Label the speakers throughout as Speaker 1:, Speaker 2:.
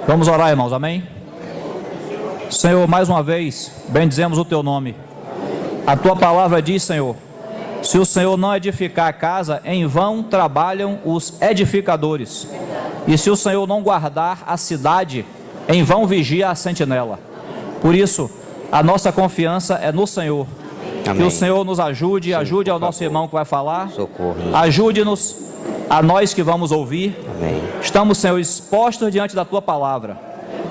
Speaker 1: Vamos orar, irmãos, amém? Senhor, mais uma vez, bendizemos o teu nome. A tua palavra diz, Senhor, se o Senhor não edificar a casa, em vão trabalham os edificadores. E se o Senhor não guardar a cidade, em vão vigia a sentinela. Por isso, a nossa confiança é no Senhor. Amém. Que o Senhor nos ajude, sim, ajude ao nosso irmão que vai falar. Socorro. Ajude-nos a nós que vamos ouvir. Amém. Estamos, Senhor, expostos diante da tua palavra.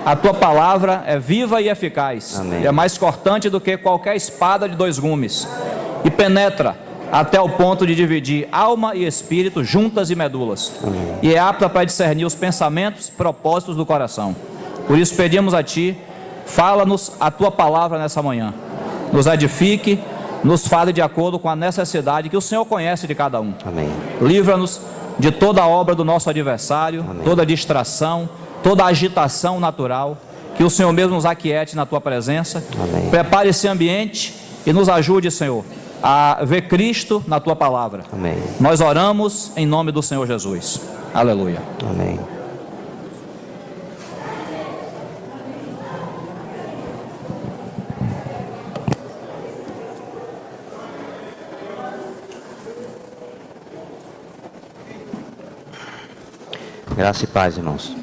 Speaker 1: A tua palavra é viva e eficaz. Amém. É mais cortante do que qualquer espada de 2 gumes. E penetra até o ponto de dividir alma e espírito, juntas e medulas. Amém. E é apta para discernir os pensamentos, propósitos do coração. Por isso pedimos a ti, fala-nos a tua palavra nessa manhã. Nos edifique, nos fale de acordo com a necessidade que o Senhor conhece de cada um. Amém. Livra-nos de toda a obra do nosso adversário. Amém. Toda distração, toda agitação natural, que o Senhor mesmo nos aquiete na tua presença. Amém. Prepare esse ambiente e nos ajude, Senhor, a ver Cristo na tua palavra. Amém. Nós oramos em nome do Senhor Jesus. Aleluia. Amém.
Speaker 2: Graça e paz, irmãos.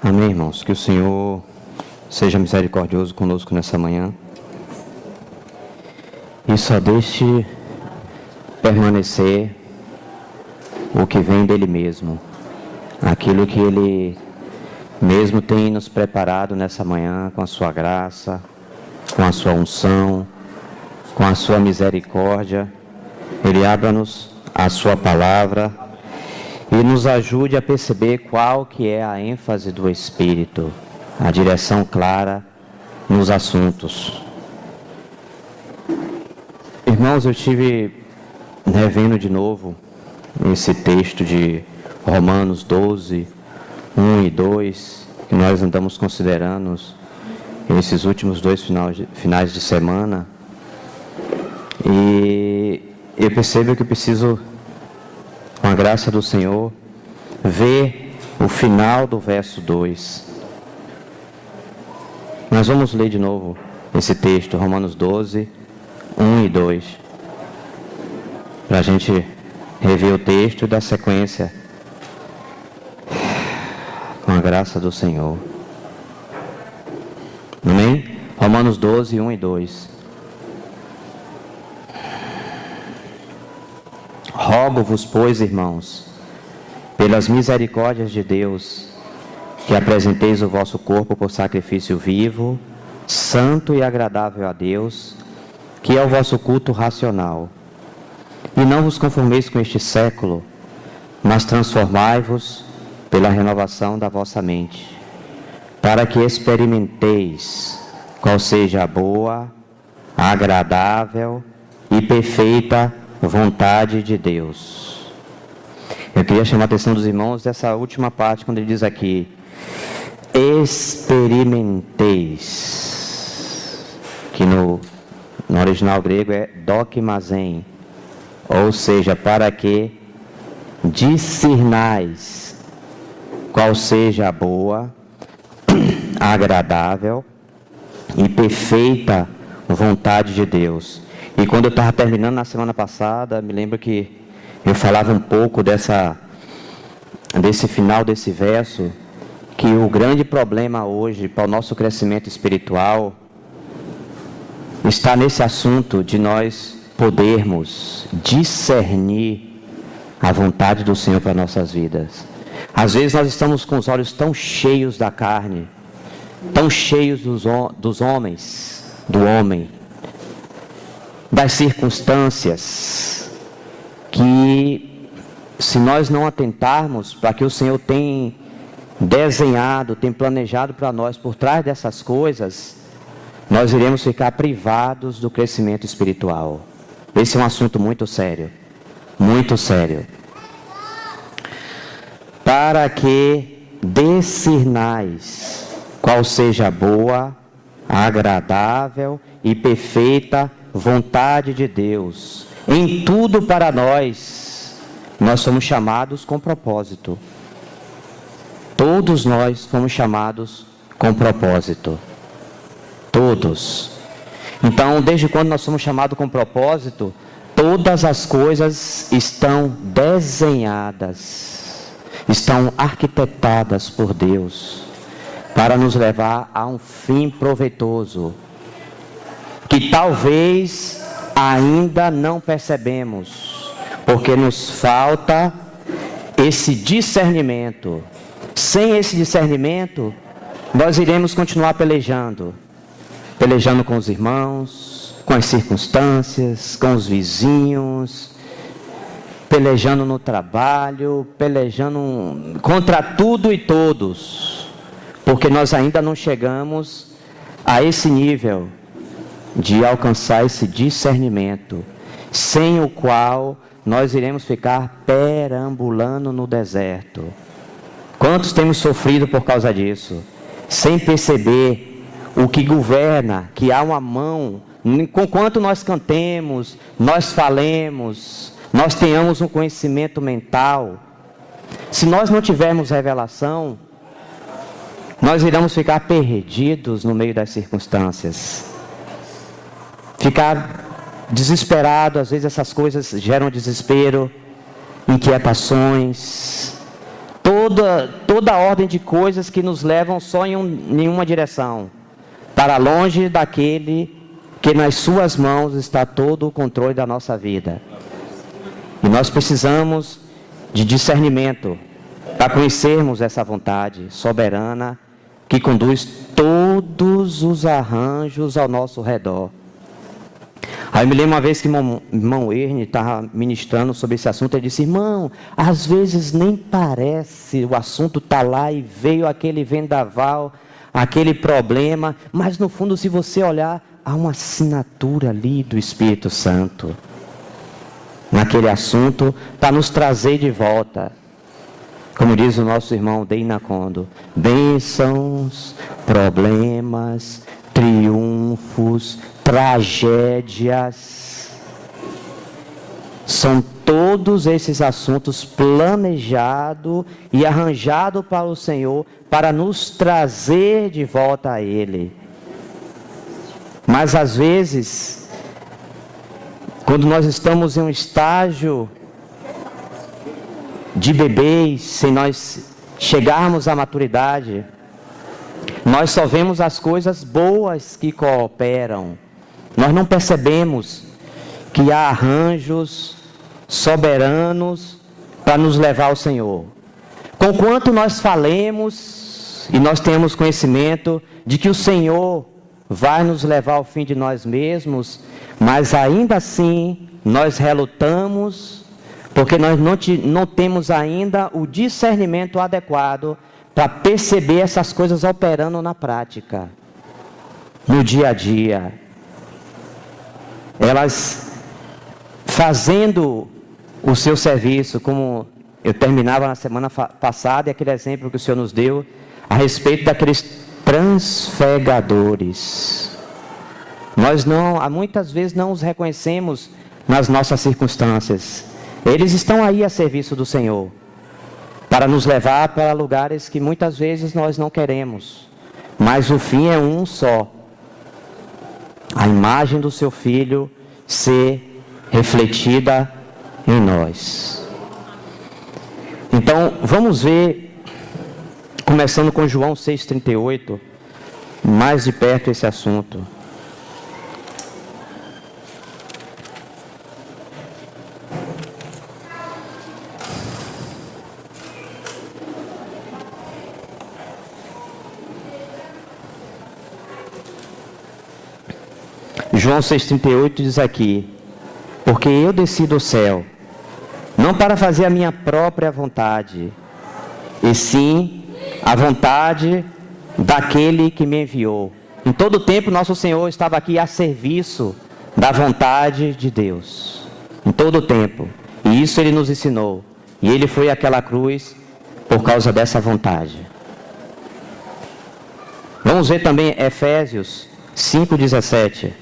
Speaker 2: Amém, irmãos. Que o Senhor seja misericordioso conosco nessa manhã e só deixe permanecer o que vem dele mesmo, aquilo que ele mesmo tem nos preparado nessa manhã com a sua graça, com a sua unção, com a sua misericórdia. Ele abra-nos a sua palavra e nos ajude a perceber qual que é a ênfase do Espírito, a direção clara nos assuntos. Irmãos, eu estive revendo de novo esse texto de Romanos 12, 1 e 2, que nós andamos considerando esses últimos 2 finais de semana. E eu percebo que eu preciso, com a graça do Senhor, ver o final do verso 2. Nós vamos ler de novo esse texto, Romanos 12, 1 e 2, para a gente rever o texto e dar sequência, com a graça do Senhor. Amém? Romanos 12, 1 e 2. Rogo-vos, pois, irmãos, pelas misericórdias de Deus, que apresenteis o vosso corpo por sacrifício vivo, santo e agradável a Deus, que é o vosso culto racional. E não vos conformeis com este século, mas transformai-vos pela renovação da vossa mente, para que experimenteis qual seja a boa, agradável e perfeita vontade de Deus. Eu queria chamar a atenção dos irmãos dessa última parte, quando ele diz aqui, experimenteis, que no original grego é dokimazen, ou seja, para que discernais qual seja a boa, agradável e perfeita vontade de Deus. E quando eu estava terminando na semana passada, me lembro que eu falava um pouco desse final desse verso, que o grande problema hoje para o nosso crescimento espiritual está nesse assunto de nós podermos discernir a vontade do Senhor para nossas vidas. Às vezes nós estamos com os olhos tão cheios da carne, tão cheios dos homens, do homem, das circunstâncias, que se nós não atentarmos para que o Senhor tem desenhado, tem planejado para nós por trás dessas coisas, nós iremos ficar privados do crescimento espiritual. Esse é um assunto muito sério, muito sério. Para que discernais qual seja a boa, agradável e perfeita vontade de Deus. Em tudo para nós somos chamados com propósito. Todos nós fomos chamados com propósito. Todos. Então, desde quando nós somos chamados com propósito, todas as coisas estão desenhadas, estão arquitetadas por Deus, para nos levar a um fim proveitoso, que talvez ainda não percebemos, porque nos falta esse discernimento. Sem esse discernimento, nós iremos continuar pelejando com os irmãos, com as circunstâncias, com os vizinhos, pelejando no trabalho, pelejando contra tudo e todos, porque nós ainda não chegamos a esse nível de alcançar esse discernimento, sem o qual nós iremos ficar perambulando no deserto. Quantos temos sofrido por causa disso? Sem perceber o que governa, que há uma mão, conquanto nós cantemos, nós falemos, nós tenhamos um conhecimento mental, se nós não tivermos revelação, nós iremos ficar perdidos no meio das circunstâncias. Ficar desesperado, às vezes essas coisas geram desespero, inquietações, toda a ordem de coisas que nos levam só em uma direção, para longe daquele que nas suas mãos está todo o controle da nossa vida. E nós precisamos de discernimento para conhecermos essa vontade soberana que conduz todos os arranjos ao nosso redor. Aí eu me lembro uma vez que o irmão Ernie estava ministrando sobre esse assunto. Ele disse: irmão, às vezes nem parece, o assunto está lá e veio aquele vendaval, aquele problema, mas no fundo, se você olhar, há uma assinatura ali do Espírito Santo naquele assunto, para nos trazer de volta, como diz o nosso irmão Deina Kondo, bênçãos, problemas, triunfos, tragédias, são todos esses assuntos planejados e arranjados para o Senhor, para nos trazer de volta a Ele. Mas às vezes, quando nós estamos em um estágio de bebês, sem nós chegarmos à maturidade, nós só vemos as coisas boas que cooperam. Nós não percebemos que há arranjos soberanos para nos levar ao Senhor. Conquanto nós falemos e nós temos conhecimento de que o Senhor vai nos levar ao fim de nós mesmos, mas ainda assim nós relutamos, porque nós não temos ainda o discernimento adequado para perceber essas coisas operando na prática, no dia a dia. Elas fazendo o seu serviço, como eu terminava na semana passada, e aquele exemplo que o Senhor nos deu, a respeito daqueles transfegadores. Nós muitas vezes não os reconhecemos nas nossas circunstâncias. Eles estão aí a serviço do Senhor, para nos levar para lugares que muitas vezes nós não queremos, mas o fim é um só: a imagem do seu Filho ser refletida em nós. Então, vamos ver, começando com João 6,38, mais de perto esse assunto. João 6,38 diz aqui: porque eu desci do céu, não não para fazer a minha própria vontade, e sim a vontade daquele que me enviou. Em todo tempo, nosso Senhor estava aqui a serviço da vontade de Deus. Em todo tempo. E isso Ele nos ensinou. E Ele foi àquela cruz por causa dessa vontade. Vamos ver também Efésios 5,17.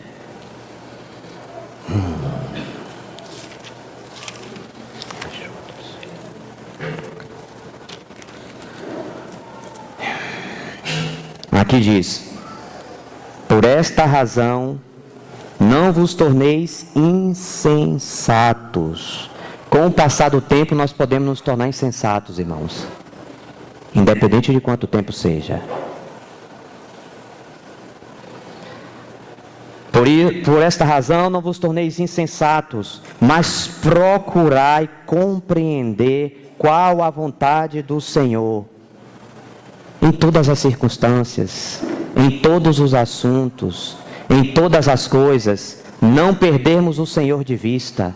Speaker 2: Aqui diz: por esta razão, não vos torneis insensatos. Com o passar do tempo, nós podemos nos tornar insensatos, irmãos. Independente de quanto tempo seja. Por esta razão, não vos torneis insensatos, mas procurai compreender qual a vontade do Senhor. Em todas as circunstâncias, em todos os assuntos, em todas as coisas, não perdermos o Senhor de vista.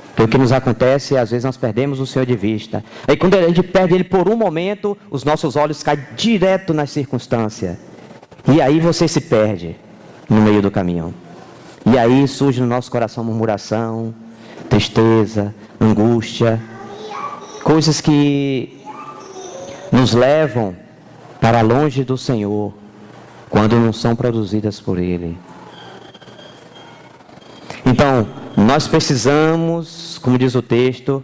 Speaker 2: Porque o que nos acontece, às vezes nós perdemos o Senhor de vista. Aí quando a gente perde Ele por um momento, os nossos olhos caem direto na circunstância. E aí você se perde no meio do caminho. E aí surge no nosso coração murmuração, tristeza, angústia, coisas que nos levam para longe do Senhor, quando não são produzidas por Ele. Então, nós precisamos, como diz o texto,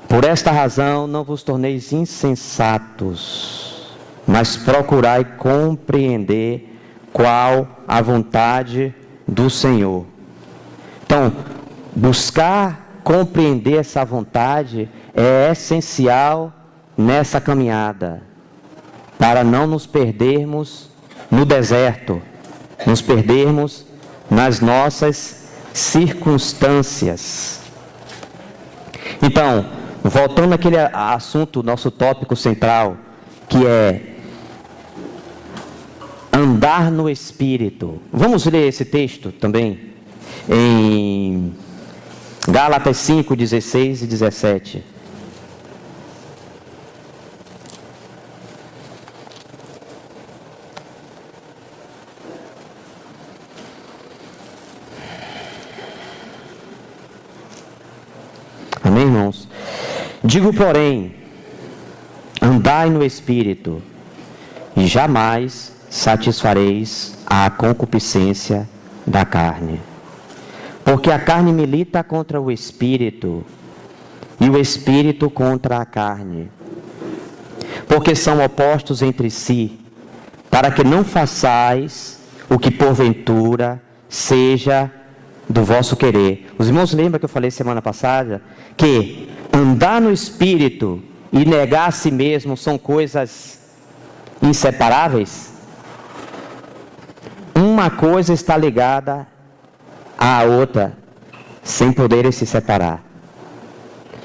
Speaker 2: por esta razão não vos torneis insensatos, mas procurai compreender qual a vontade do Senhor. Então, buscar compreender essa vontade é essencial nessa caminhada, para não nos perdermos no deserto, nos perdermos nas nossas circunstâncias. Então, voltando àquele assunto, nosso tópico central, que é andar no Espírito. Vamos ler esse texto também, em Gálatas 5, 16 e 17. Amém, irmãos? Digo, porém, andai no Espírito, e jamais satisfareis a concupiscência da carne. Porque a carne milita contra o Espírito, e o Espírito contra a carne. Porque são opostos entre si, para que não façais o que porventura seja do vosso querer. Os irmãos lembram que eu falei semana passada que andar no Espírito e negar a si mesmo são coisas inseparáveis? Uma coisa está ligada à outra, sem poderem se separar.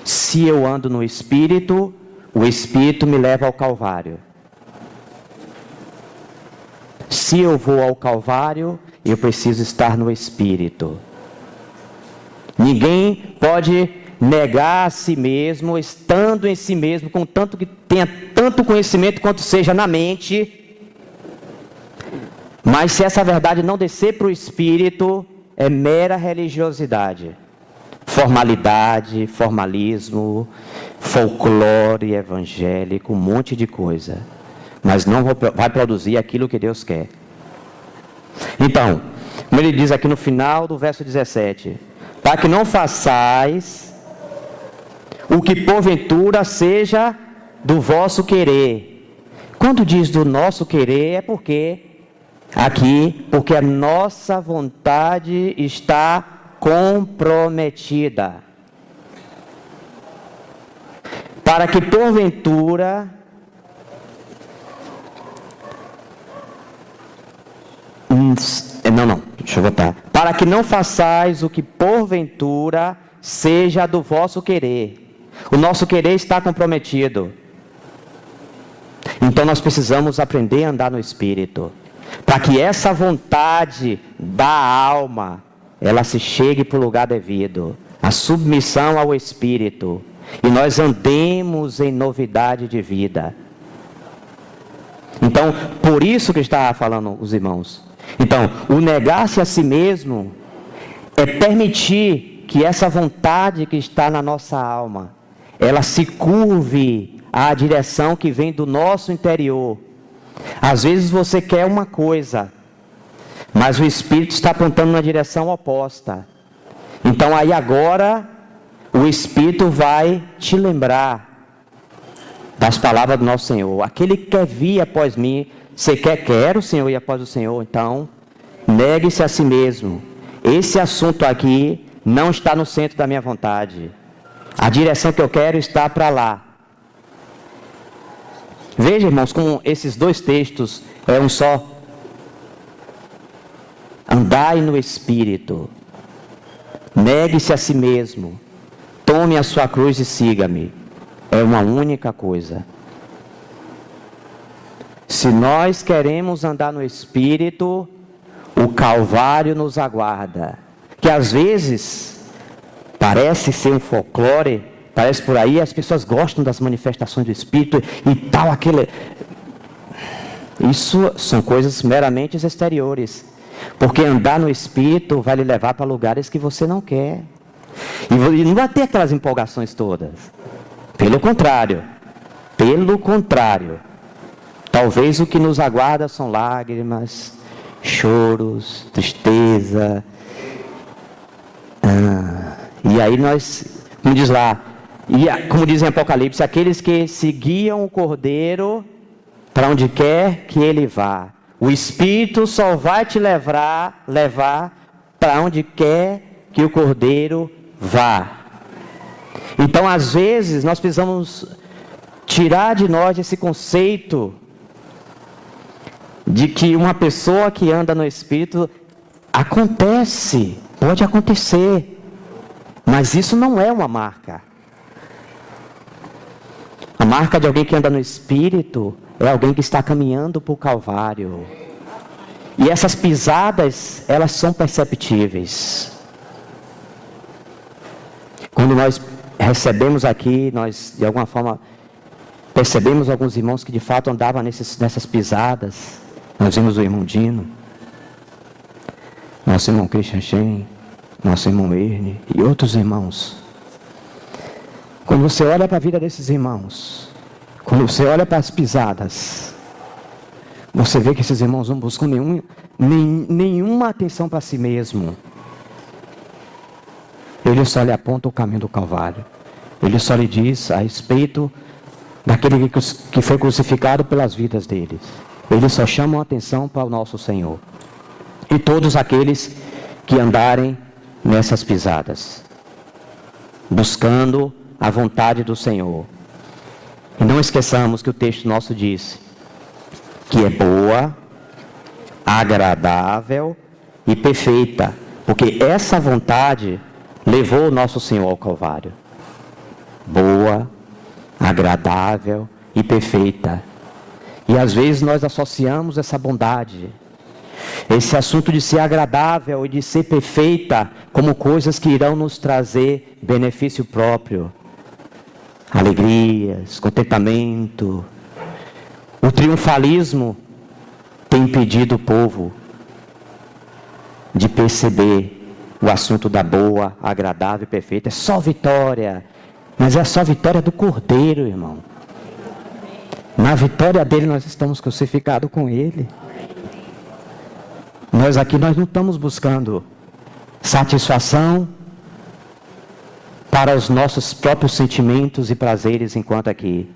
Speaker 2: Se eu ando no Espírito, o Espírito me leva ao Calvário. Se eu vou ao Calvário, eu preciso estar no Espírito. Ninguém pode negar a si mesmo, estando em si mesmo, contanto que tenha tanto conhecimento quanto seja na mente. Mas se essa verdade não descer para o Espírito, é mera religiosidade, formalidade, formalismo, folclore evangélico, um monte de coisa. Mas não vai produzir aquilo que Deus quer. Então, como ele diz aqui no final do verso 17, para que não façais o que porventura seja do vosso querer. Quando diz do nosso querer, é porque a nossa vontade está comprometida. Para que porventura deixa eu botar. Para que não façais o que porventura seja do vosso querer. O nosso querer está comprometido. Então nós precisamos aprender a andar no Espírito, para que essa vontade da alma ela se chegue para o lugar devido. A submissão ao Espírito. E nós andemos em novidade de vida. Então, por isso que estava falando os irmãos. Então, o negar-se a si mesmo é permitir que essa vontade que está na nossa alma, ela se curve à direção que vem do nosso interior. Às vezes você quer uma coisa, mas o Espírito está apontando na direção oposta. Então aí agora o Espírito vai te lembrar das palavras do nosso Senhor. Aquele que quer vir após mim, você quer o Senhor ir após o Senhor, então negue-se a si mesmo. Esse assunto aqui não está no centro da minha vontade. A direção que eu quero está para lá. Veja, irmãos, como esses dois textos é um só. Andai no Espírito. Negue-se a si mesmo. Tome a sua cruz e siga-me. É uma única coisa. Se nós queremos andar no Espírito, o Calvário nos aguarda. Que às vezes parece ser um folclore, parece por aí, as pessoas gostam das manifestações do Espírito e tal, aquele... Isso são coisas meramente exteriores. Porque andar no Espírito vai lhe levar para lugares que você não quer. E não vai ter aquelas empolgações todas. Pelo contrário. Talvez o que nos aguarda são lágrimas, choros, tristeza. E aí nós, como diz lá, como diz em Apocalipse, aqueles que seguiam o Cordeiro para onde quer que ele vá. O Espírito só vai te levar para onde quer que o Cordeiro vá. Então, às vezes, nós precisamos tirar de nós esse conceito de que uma pessoa que anda no Espírito, pode acontecer, mas isso não é uma marca. A marca de alguém que anda no Espírito é alguém que está caminhando para o Calvário. E essas pisadas, elas são perceptíveis. Quando nós recebemos aqui, nós de alguma forma percebemos alguns irmãos que de fato andavam nessas pisadas. Nós vimos o irmão Dino, nosso irmão Christian Shen, nosso irmão Erne e outros irmãos. Quando você olha para a vida desses irmãos, quando você olha para as pisadas, você vê que esses irmãos não buscam nenhuma atenção para si mesmo. Ele só lhe aponta o caminho do Calvário. Ele só lhe diz a respeito daquele que foi crucificado pelas vidas deles. Eles só chamam a atenção para o nosso Senhor. E todos aqueles que andarem nessas pisadas, buscando a vontade do Senhor. E não esqueçamos que o texto nosso diz que é boa, agradável e perfeita. Porque essa vontade levou o nosso Senhor ao Calvário. Boa, agradável e perfeita. E às vezes nós associamos essa bondade, esse assunto de ser agradável e de ser perfeita, como coisas que irão nos trazer benefício próprio. Alegrias, contentamento. O triunfalismo tem impedido o povo de perceber o assunto da boa, agradável e perfeita. É só vitória. Mas é só vitória do Cordeiro, irmão. Na vitória dele nós estamos crucificados com ele. Nós não estamos buscando satisfação para os nossos próprios sentimentos e prazeres enquanto aqui.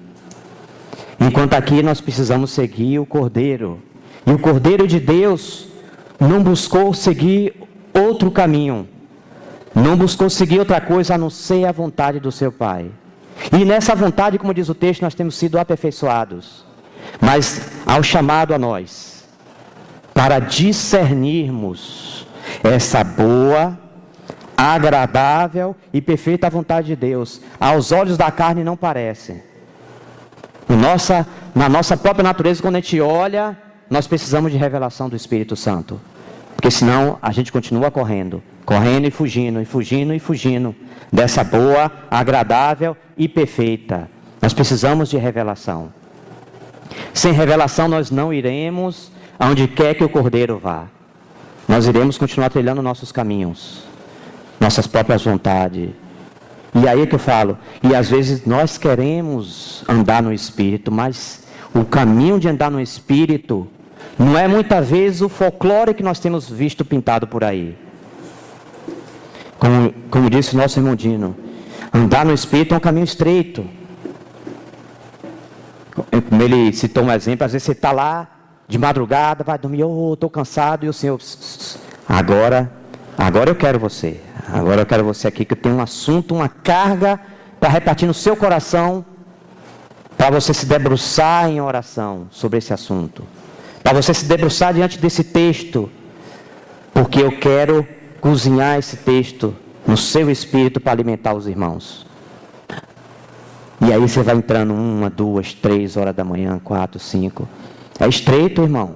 Speaker 2: Enquanto aqui nós precisamos seguir o Cordeiro. E o Cordeiro de Deus não buscou seguir outro caminho. Não buscou seguir outra coisa a não ser a vontade do seu Pai. E nessa vontade, como diz o texto, nós temos sido aperfeiçoados. Mas ao chamado a nós, para discernirmos essa boa, agradável e perfeita vontade de Deus, aos olhos da carne não parece. Na nossa própria natureza, quando a gente olha, nós precisamos de revelação do Espírito Santo. Porque senão a gente continua correndo e fugindo, e fugindo, e fugindo dessa boa, agradável e perfeita. Nós precisamos de revelação. Sem revelação nós não iremos aonde quer que o Cordeiro vá. Nós iremos continuar trilhando nossos caminhos, nossas próprias vontades. E aí que eu falo, e às vezes nós queremos andar no Espírito, mas o caminho de andar no Espírito não é muitas vezes o folclore que nós temos visto pintado por aí. Como disse o nosso irmão Dino, andar no Espírito é um caminho estreito. Como ele citou um exemplo, às vezes você está lá de madrugada, vai dormir, estou cansado, e o Senhor, agora eu quero você. Agora eu quero você aqui, que eu tenho um assunto, uma carga para repartir no seu coração, para você se debruçar em oração sobre esse assunto. Para você se debruçar diante desse texto, porque eu quero cozinhar esse texto no seu espírito para alimentar os irmãos. E aí você vai entrando 1, 2, 3 horas da manhã, 4, 5. É estreito, irmão.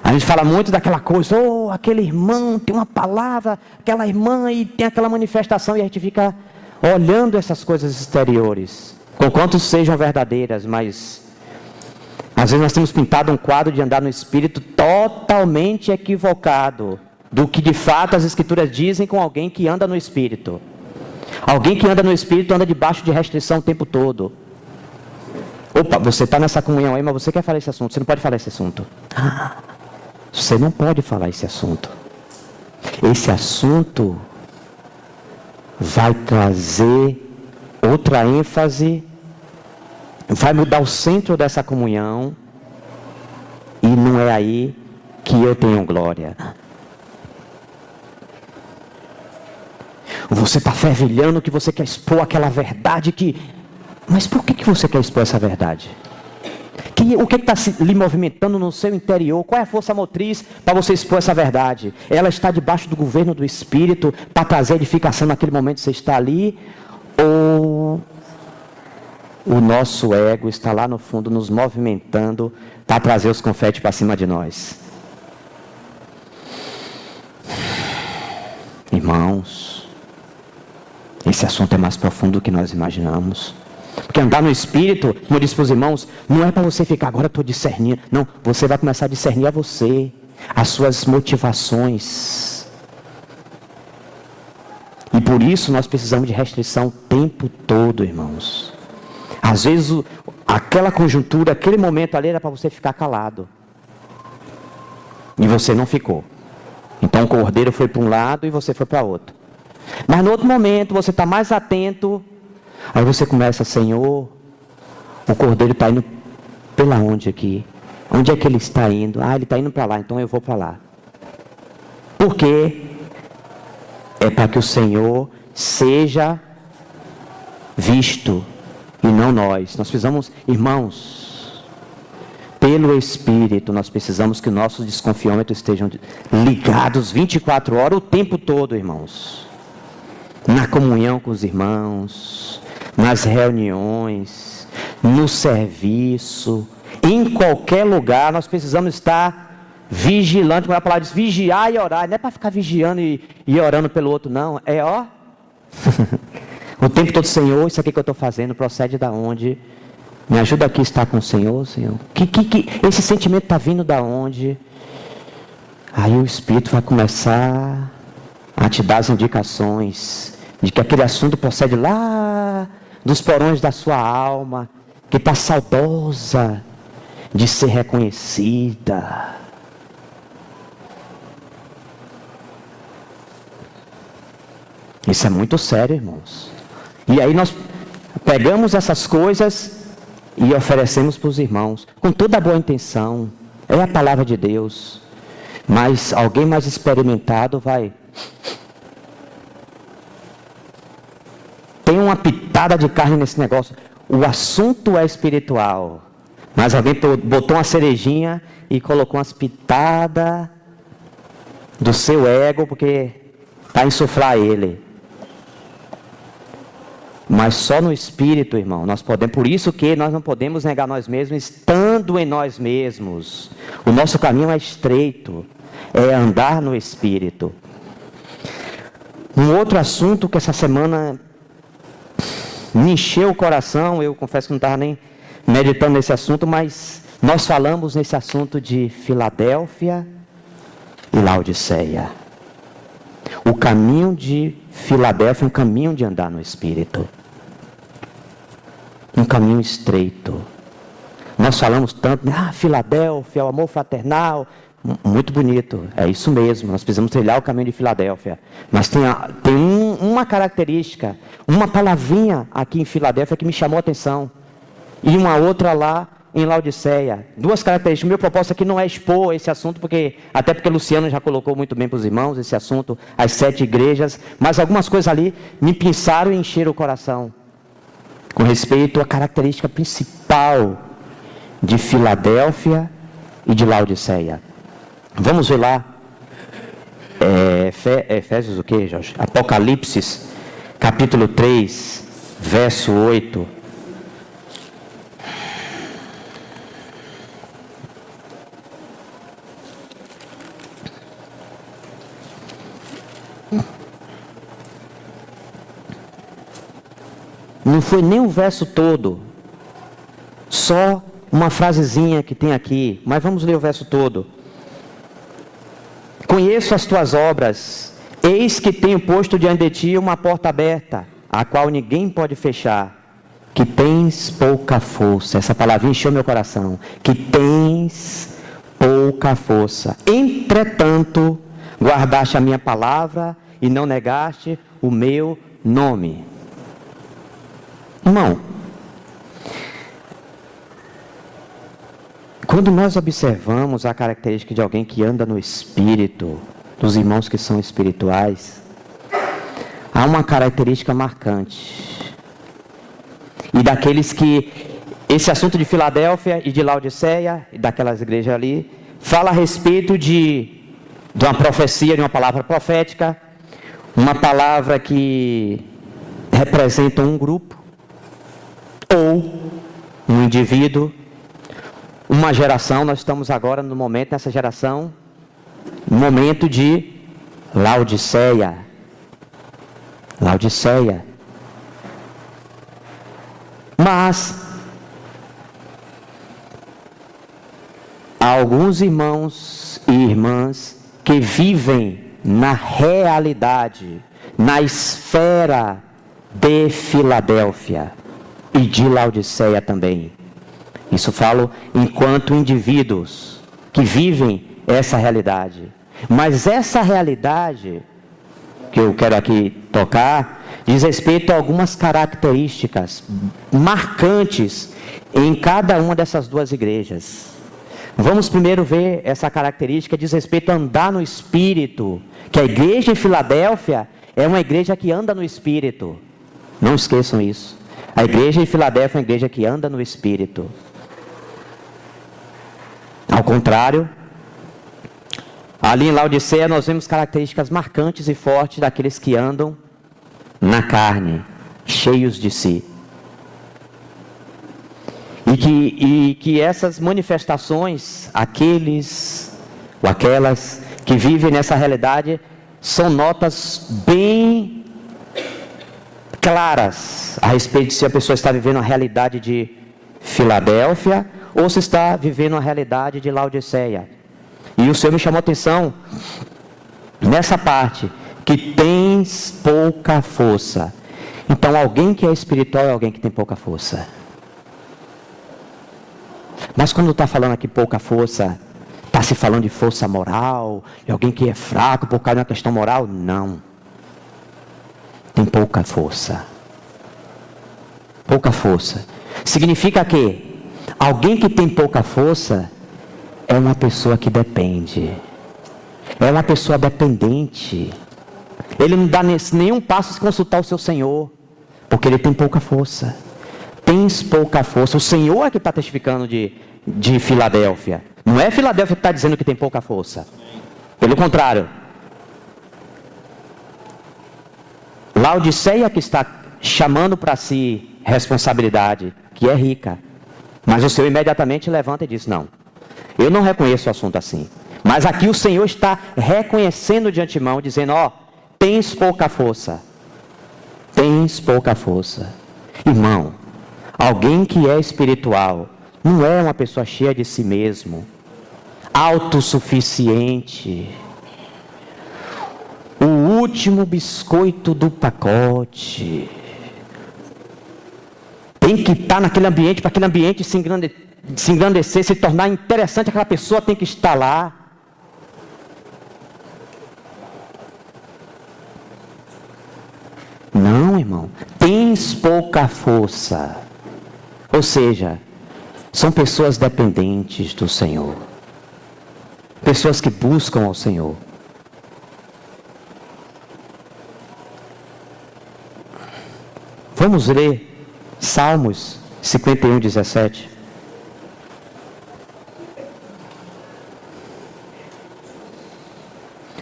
Speaker 2: A gente fala muito daquela coisa, aquele irmão tem uma palavra, aquela irmã e tem aquela manifestação, e a gente fica olhando essas coisas exteriores, conquanto sejam verdadeiras, mas às vezes nós temos pintado um quadro de andar no Espírito totalmente equivocado do que de fato as Escrituras dizem com alguém que anda no Espírito. Alguém que anda no Espírito anda debaixo de restrição o tempo todo. Opa, você está nessa comunhão aí, mas você quer falar esse assunto, você não pode falar esse assunto. Você não pode falar esse assunto. Esse assunto vai trazer outra ênfase, vai mudar o centro dessa comunhão, e não é aí que eu tenho glória. Você está fervilhando que você quer expor aquela verdade que... Mas por que você quer expor essa verdade? O que está lhe movimentando no seu interior? Qual é a força motriz para você expor essa verdade? Ela está debaixo do governo do Espírito para trazer edificação naquele momento que você está ali? Ou o nosso ego está lá no fundo nos movimentando para trazer os confetes para cima de nós? Irmãos, esse assunto é mais profundo do que nós imaginamos. Porque andar no Espírito, como eu disse para os irmãos, não é para você ficar, agora estou discernindo. Não, você vai começar a discernir a você, as suas motivações. E por isso nós precisamos de restrição o tempo todo, irmãos. Às vezes, aquela conjuntura, aquele momento ali era para você ficar calado. E você não ficou. Então o cordeiro foi para um lado e você foi para outro. Mas no outro momento, você está mais atento. Aí você começa, Senhor, o cordeiro está indo pela onde aqui? Onde é que ele está indo? Ele está indo para lá, então eu vou para lá. Por quê? É para que o Senhor seja visto e não nós. Nós precisamos, irmãos, pelo Espírito, nós precisamos que nossos desconfiômetros estejam ligados 24 horas, o tempo todo, irmãos. Na comunhão com os irmãos, nas reuniões, no serviço, em qualquer lugar, nós precisamos estar vigilantes. Como a palavra diz, vigiar e orar. Não é para ficar vigiando e orando pelo outro, não. É o tempo todo, Senhor, isso aqui que eu estou fazendo procede da onde? Me ajuda aqui a estar com o Senhor, Senhor. Esse sentimento está vindo da onde? Aí o Espírito vai começar a te dar as indicações de que aquele assunto procede lá dos porões da sua alma, que está saudosa de ser reconhecida. Isso é muito sério, irmãos. E aí nós pegamos essas coisas e oferecemos para os irmãos, com toda a boa intenção. É a palavra de Deus. Mas alguém mais experimentado vai... Tem uma pitada de carne nesse negócio. O assunto é espiritual. Mas alguém botou uma cerejinha e colocou umas pitadas do seu ego, porque para insuflar ele. Mas só no Espírito, irmão, nós podemos. Por isso que nós não podemos negar nós mesmos, estando em nós mesmos. O nosso caminho é estreito. é andar no Espírito. Um outro assunto que essa semana me encheu o coração, eu confesso que não estava nem meditando nesse assunto, mas nós falamos nesse assunto de Filadélfia e Laodiceia. O caminho de Filadélfia é um caminho de andar no Espírito. Um caminho estreito. Nós falamos tanto, Filadélfia, o amor fraternal, muito bonito, é isso mesmo, nós precisamos trilhar o caminho de Filadélfia. Mas tem uma característica, uma palavrinha aqui em Filadélfia que me chamou a atenção. E uma outra lá em Laodiceia. Duas características. O meu propósito aqui não é expor esse assunto, até porque Luciano já colocou muito bem para os irmãos esse assunto, as 7 igrejas, mas algumas coisas ali me pinçaram e encheram o coração. Com respeito à característica principal de Filadélfia e de Laodiceia. Vamos ver lá, Efésios o quê, Jorge? Apocalipse, capítulo 3, verso 8. Não foi nem o verso todo, só uma frasezinha que tem aqui, mas vamos ler o verso todo. Conheço as tuas obras, eis que tenho posto diante de ti uma porta aberta, a qual ninguém pode fechar, que tens pouca força. Essa palavra encheu meu coração, que tens pouca força. Entretanto, guardaste a minha palavra e não negaste o meu nome. Irmão, quando nós observamos a característica de alguém que anda no Espírito, dos irmãos que são espirituais, há uma característica marcante. E daqueles que, esse assunto de Filadélfia e de Laodiceia, e daquelas igrejas ali, fala a respeito de uma profecia, de uma palavra profética, uma palavra que representa um grupo, ou um indivíduo, uma geração. Nós estamos agora no momento, nessa geração, no momento de Laodiceia. Laodiceia. Mas há alguns irmãos e irmãs que vivem na realidade, na esfera de Filadélfia e de Laodiceia também. Isso falo enquanto indivíduos que vivem essa realidade. Mas essa realidade que eu quero aqui tocar diz respeito a algumas características marcantes em cada uma dessas duas igrejas. Vamos primeiro ver essa característica diz respeito a andar no Espírito, que a igreja em Filadélfia é uma igreja que anda no Espírito. Não esqueçam isso. A igreja em Filadélfia é uma igreja que anda no Espírito. Ao contrário, ali em Laodiceia nós vemos características marcantes e fortes daqueles que andam na carne, cheios de si. E que essas manifestações, aqueles ou aquelas que vivem nessa realidade, são notas bem claras a respeito de se a pessoa está vivendo a realidade de Filadélfia ou se está vivendo a realidade de Laodiceia. E o Senhor me chamou a atenção nessa parte, que tens pouca força. Então alguém que é espiritual é alguém que tem pouca força. Mas quando está falando aqui pouca força, está se falando de força moral, de alguém que é fraco por causa de uma questão moral? Não. Tem pouca força. Pouca força. Significa que alguém que tem pouca força é uma pessoa que depende. É uma pessoa dependente. Ele não dá nenhum passo sem consultar o seu Senhor, porque ele tem pouca força. Tens pouca força. O Senhor é que está testificando de Filadélfia. Não é Filadélfia que está dizendo que tem pouca força. Pelo contrário. Laodiceia que está chamando para si responsabilidade, que é rica. Mas o Senhor imediatamente levanta e diz, não, eu não reconheço o assunto assim. Mas aqui o Senhor está reconhecendo de antemão, dizendo, ó, tens pouca força. Tens pouca força. Irmão, alguém que é espiritual, não é uma pessoa cheia de si mesmo, autossuficiente, o último biscoito do pacote. Tem que estar naquele ambiente, para aquele ambiente se engrandecer, se tornar interessante, aquela pessoa tem que estar lá. Não, irmão, tens pouca força. Ou seja, são pessoas dependentes do Senhor, pessoas que buscam ao Senhor. Vamos ler Salmos 51, 17.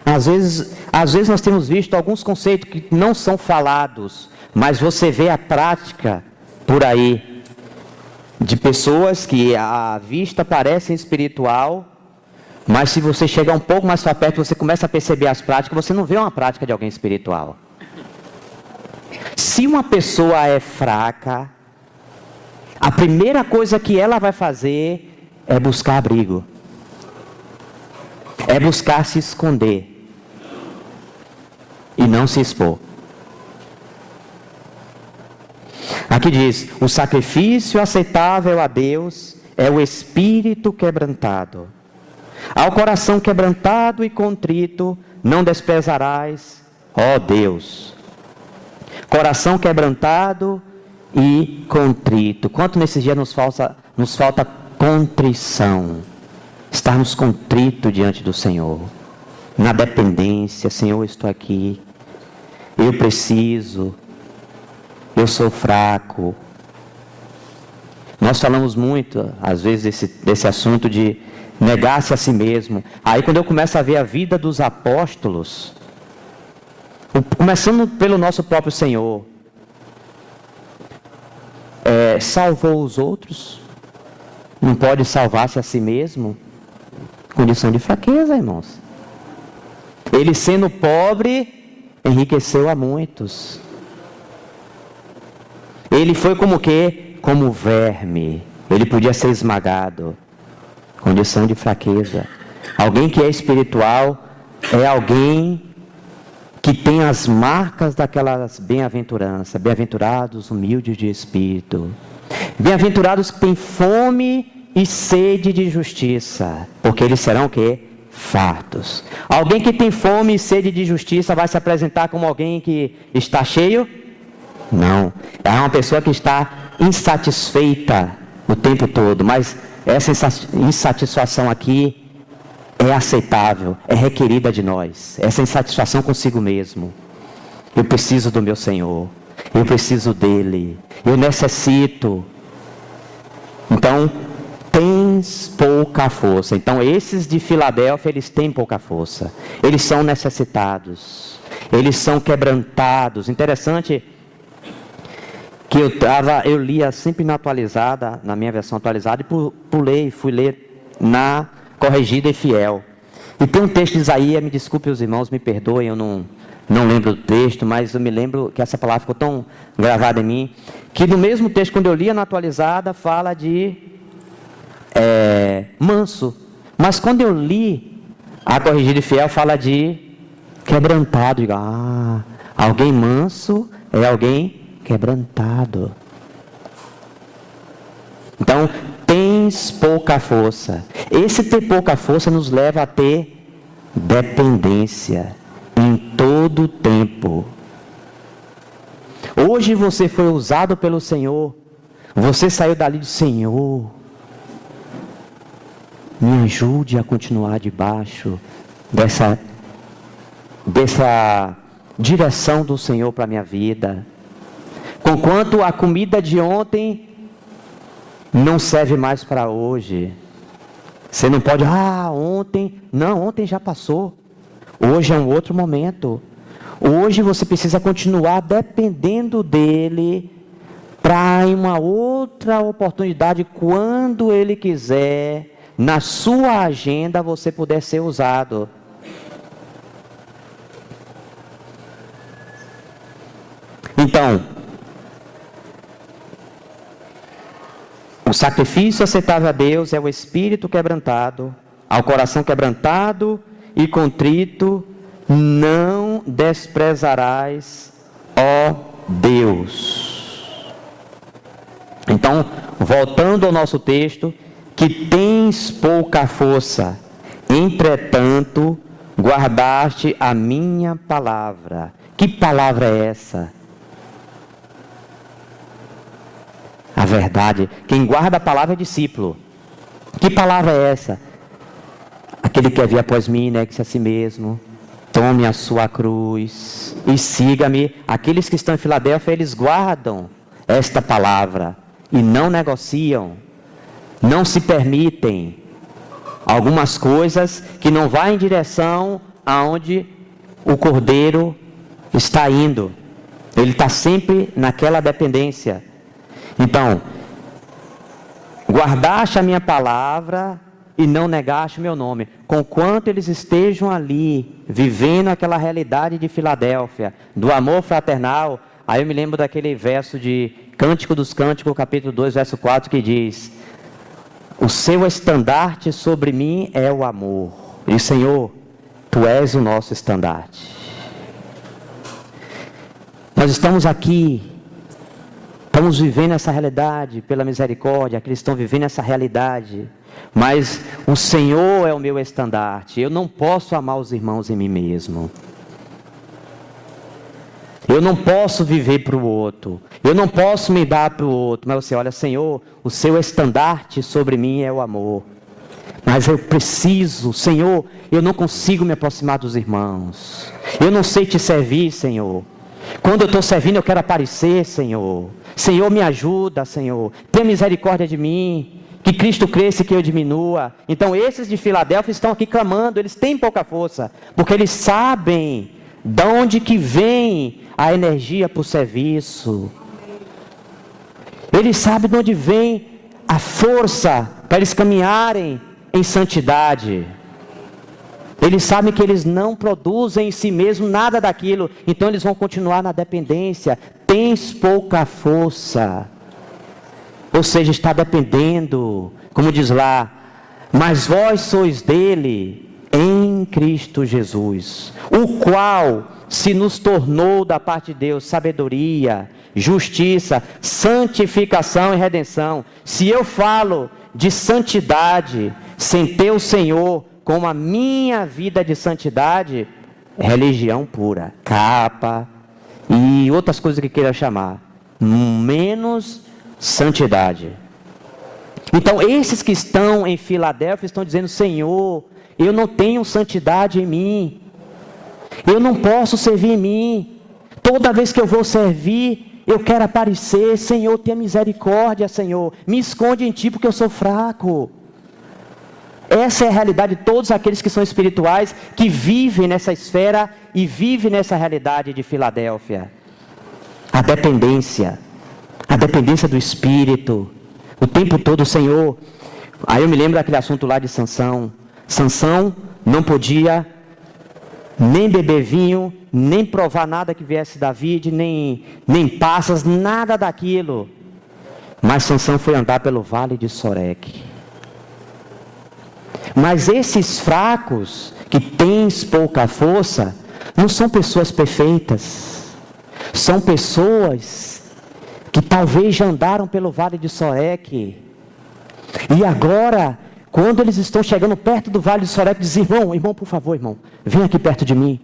Speaker 2: Às vezes nós temos visto alguns conceitos que não são falados, mas você vê a prática por aí, de pessoas que à vista parecem espiritual, mas se você chegar um pouco mais para perto, você começa a perceber as práticas, você não vê uma prática de alguém espiritual. Se uma pessoa é fraca, a primeira coisa que ela vai fazer é buscar abrigo, é buscar se esconder e não se expor. Aqui diz, o sacrifício aceitável a Deus é o espírito quebrantado. Ao coração quebrantado e contrito não desprezarás, ó Deus. Coração quebrantado e contrito. Quanto nesses dias nos falta contrição. Estarmos contritos diante do Senhor. Na dependência, Senhor, eu estou aqui. Eu preciso. Eu sou fraco. Nós falamos muito, às vezes, desse assunto de negar-se a si mesmo. Aí quando eu começo a ver a vida dos apóstolos, começando pelo nosso próprio Senhor, salvou os outros, não pode salvar-se a si mesmo, condição de fraqueza, irmãos. Ele sendo pobre, enriqueceu a muitos. Ele foi como o quê? Como verme, ele podia ser esmagado, condição de fraqueza. Alguém que é espiritual, é alguém que tem as marcas daquelas bem-aventuranças. Bem-aventurados, humildes de espírito. Bem-aventurados que têm fome e sede de justiça, porque eles serão o quê? Fartos. Alguém que tem fome e sede de justiça vai se apresentar como alguém que está cheio? Não. É uma pessoa que está insatisfeita o tempo todo, mas essa insatisfação aqui é aceitável, é requerida de nós. Essa insatisfação consigo mesmo. Eu preciso do meu Senhor. Eu preciso dEle. Eu necessito. Então, tens pouca força. Então, esses de Filadélfia, eles têm pouca força. Eles são necessitados. Eles são quebrantados. Interessante que eu lia sempre na atualizada, na minha versão atualizada, e fui ler na corrigida e fiel. E tem um texto de Isaías, me desculpe os irmãos, me perdoem, eu não lembro do texto, mas eu me lembro que essa palavra ficou tão gravada em mim, que no mesmo texto, quando eu lia na atualizada, fala de manso. Mas quando eu li a corrigida e fiel, fala de quebrantado. Digo, alguém manso é alguém quebrantado. Então, tens pouca força. Esse ter pouca força nos leva a ter dependência em todo o tempo. Hoje você foi usado pelo Senhor. Você saiu dali do Senhor. Me ajude a continuar debaixo dessa direção do Senhor para a minha vida. Conquanto a comida de ontem não serve mais para hoje. Você não pode, ontem. Não, ontem já passou. Hoje é um outro momento. Hoje você precisa continuar dependendo dEle para em uma outra oportunidade, quando Ele quiser, na sua agenda você puder ser usado. Então, o sacrifício aceitável a Deus é o espírito quebrantado, ao coração quebrantado e contrito, não desprezarás, ó Deus. Então, voltando ao nosso texto, que tens pouca força, entretanto, guardaste a minha palavra. Que palavra é essa? A verdade. Quem guarda a palavra é discípulo. Que palavra é essa? Aquele que vir após mim, negue-se a si mesmo, tome a sua cruz e siga-me. Aqueles que estão em Filadélfia, eles guardam esta palavra e não negociam, não se permitem algumas coisas que não vão em direção aonde o Cordeiro está indo. Ele está sempre naquela dependência. Então, guardaste a minha palavra e não negaste o meu nome. Conquanto eles estejam ali, vivendo aquela realidade de Filadélfia, do amor fraternal. Aí eu me lembro daquele verso de Cântico dos Cânticos, capítulo 2, verso 4, que diz: o seu estandarte sobre mim é o amor. E Senhor, Tu és o nosso estandarte. Nós estamos aqui, estamos vivendo essa realidade pela misericórdia, aqueles estão vivendo essa realidade. Mas o Senhor é o meu estandarte. Eu não posso amar os irmãos em mim mesmo. Eu não posso viver para o outro. Eu não posso me dar para o outro. Mas você olha, Senhor, o seu estandarte sobre mim é o amor. Mas eu preciso, Senhor, eu não consigo me aproximar dos irmãos. Eu não sei te servir, Senhor. Quando eu estou servindo, eu quero aparecer, Senhor. Senhor, me ajuda, Senhor. Tenha misericórdia de mim. Que Cristo cresça e que eu diminua. Então esses de Filadélfia estão aqui clamando. Eles têm pouca força, porque eles sabem de onde que vem a energia para o serviço. Eles sabem de onde vem a força para eles caminharem em santidade. Eles sabem que eles não produzem em si mesmos nada daquilo. Então eles vão continuar na dependência. Tens pouca força. Ou seja, está dependendo, como diz lá, mas vós sois dele em Cristo Jesus, o qual se nos tornou da parte de Deus sabedoria, justiça, santificação e redenção. Se eu falo de santidade, sem ter o Senhor como a minha vida de santidade, é religião pura, capa e outras coisas que queira chamar, menos santidade. Então esses que estão em Filadélfia estão dizendo: Senhor, eu não tenho santidade em mim, eu não posso servir em mim. Toda vez que eu vou servir, eu quero aparecer. Senhor, tenha misericórdia, Senhor, me esconde em Ti porque eu sou fraco. Essa é a realidade de todos aqueles que são espirituais, que vivem nessa esfera e vivem nessa realidade de Filadélfia. A dependência do Espírito, o tempo todo, Senhor. Aí eu me lembro daquele assunto lá de Sansão. Sansão não podia nem beber vinho, nem provar nada que viesse da vide, nem passas, nada daquilo. Mas Sansão foi andar pelo vale de Soreque. Mas esses fracos, que tens pouca força, não são pessoas perfeitas. São pessoas que talvez já andaram pelo vale de Soreque. E agora, quando eles estão chegando perto do vale de Soreque, dizem: irmão, por favor, irmão, vem aqui perto de mim.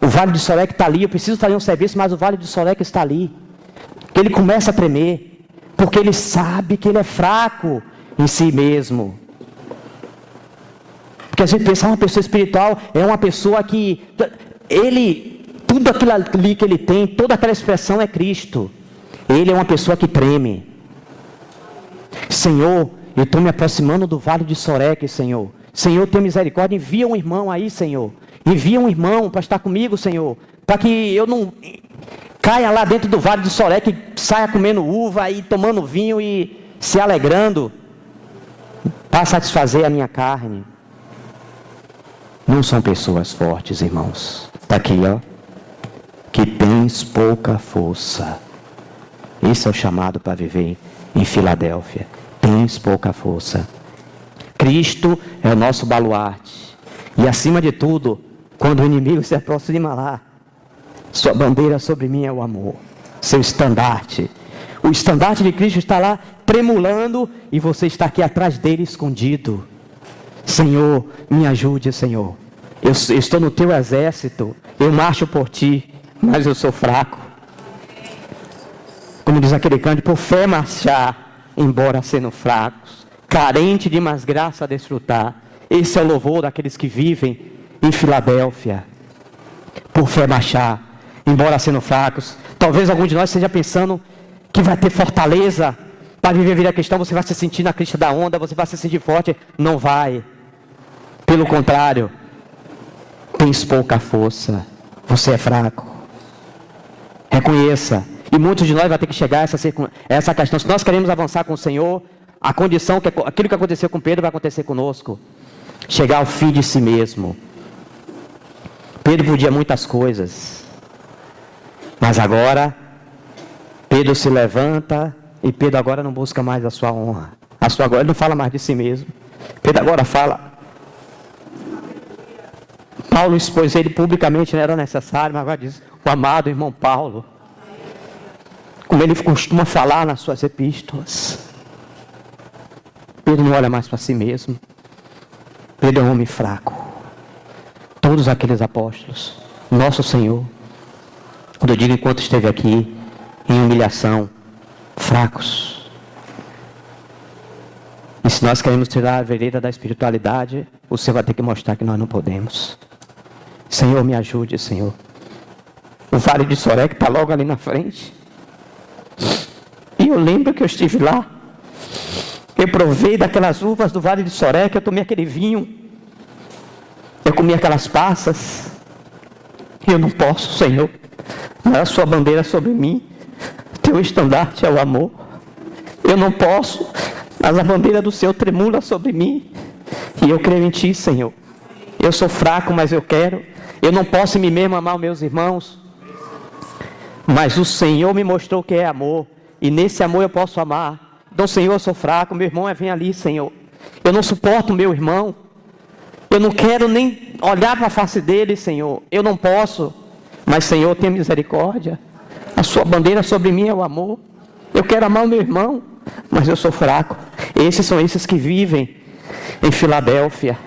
Speaker 2: O vale de Soreque está ali, eu preciso fazer um serviço, mas o vale de Soreque está ali. Ele começa a tremer, porque ele sabe que ele é fraco em si mesmo. Porque a gente pensa, uma pessoa espiritual é uma pessoa que, tudo aquilo ali que ele tem, toda aquela expressão é Cristo. Ele é uma pessoa que treme. Senhor, eu estou me aproximando do vale de Soreque, Senhor. Senhor, tenha misericórdia, envia um irmão aí, Senhor. Envia um irmão para estar comigo, Senhor. Para que eu não caia lá dentro do vale de Soreque, saia comendo uva e tomando vinho e se alegrando. tentar satisfazer a minha carne. Não são pessoas fortes, irmãos. Está aqui, ó. Que tens pouca força. Esse é o chamado para viver em Filadélfia. Tens pouca força. Cristo é o nosso baluarte. E acima de tudo, quando o inimigo se aproxima lá, sua bandeira sobre mim é o amor. Seu estandarte. O estandarte de Cristo está lá tremulando e você está aqui atrás dele escondido. Senhor, me ajude, Senhor. Eu estou no teu exército. Eu marcho por ti, mas eu sou fraco. Como diz aquele cântico, por fé marchar, embora sendo fracos, carente de mais graça a desfrutar. Esse é o louvor daqueles que vivem em Filadélfia. Por fé marchar, embora sendo fracos. Talvez algum de nós esteja pensando que vai ter fortaleza para viver a vida cristã. Você vai se sentir na crista da onda, você vai se sentir forte. Não vai. Pelo contrário, tens pouca força. Você é fraco. Reconheça. E muitos de nós vão ter que chegar a essa questão. Se nós queremos avançar com o Senhor, a condição, aquilo que aconteceu com Pedro vai acontecer conosco. Chegar ao fim de si mesmo. Pedro podia muitas coisas. Mas agora, Pedro se levanta e Pedro agora não busca mais a sua honra. Ele não fala mais de si mesmo. Pedro agora fala. Paulo expôs ele publicamente, não era necessário, mas agora diz, o amado irmão Paulo. Como ele costuma falar nas suas epístolas. Pedro não olha mais para si mesmo. Pedro é um homem fraco. Todos aqueles apóstolos, nosso Senhor, quando eu digo enquanto esteve aqui, em humilhação, fracos. E se nós queremos tirar a vereda da espiritualidade, o Senhor vai ter que mostrar que nós não podemos. Senhor, me ajude, Senhor. O Vale de Sorek está logo ali na frente. E eu lembro que eu estive lá. Eu provei daquelas uvas do Vale de Sorek, eu tomei aquele vinho. Eu comi aquelas passas. Eu não posso, Senhor. Não é a sua bandeira sobre mim. Teu estandarte é o amor. Eu não posso, mas a bandeira do Senhor tremula sobre mim. E eu creio em Ti, Senhor. Eu sou fraco, mas eu quero. Eu não posso em mim mesmo amar os meus irmãos. Mas o Senhor me mostrou que é amor. E nesse amor eu posso amar. Então, Senhor, eu sou fraco. Meu irmão vem ali, Senhor. Eu não suporto o meu irmão. Eu não quero nem olhar para a face dele, Senhor. Eu não posso. Mas, Senhor, tenha misericórdia. A sua bandeira sobre mim é o amor. Eu quero amar o meu irmão, mas eu sou fraco. Esses são esses que vivem em Filadélfia,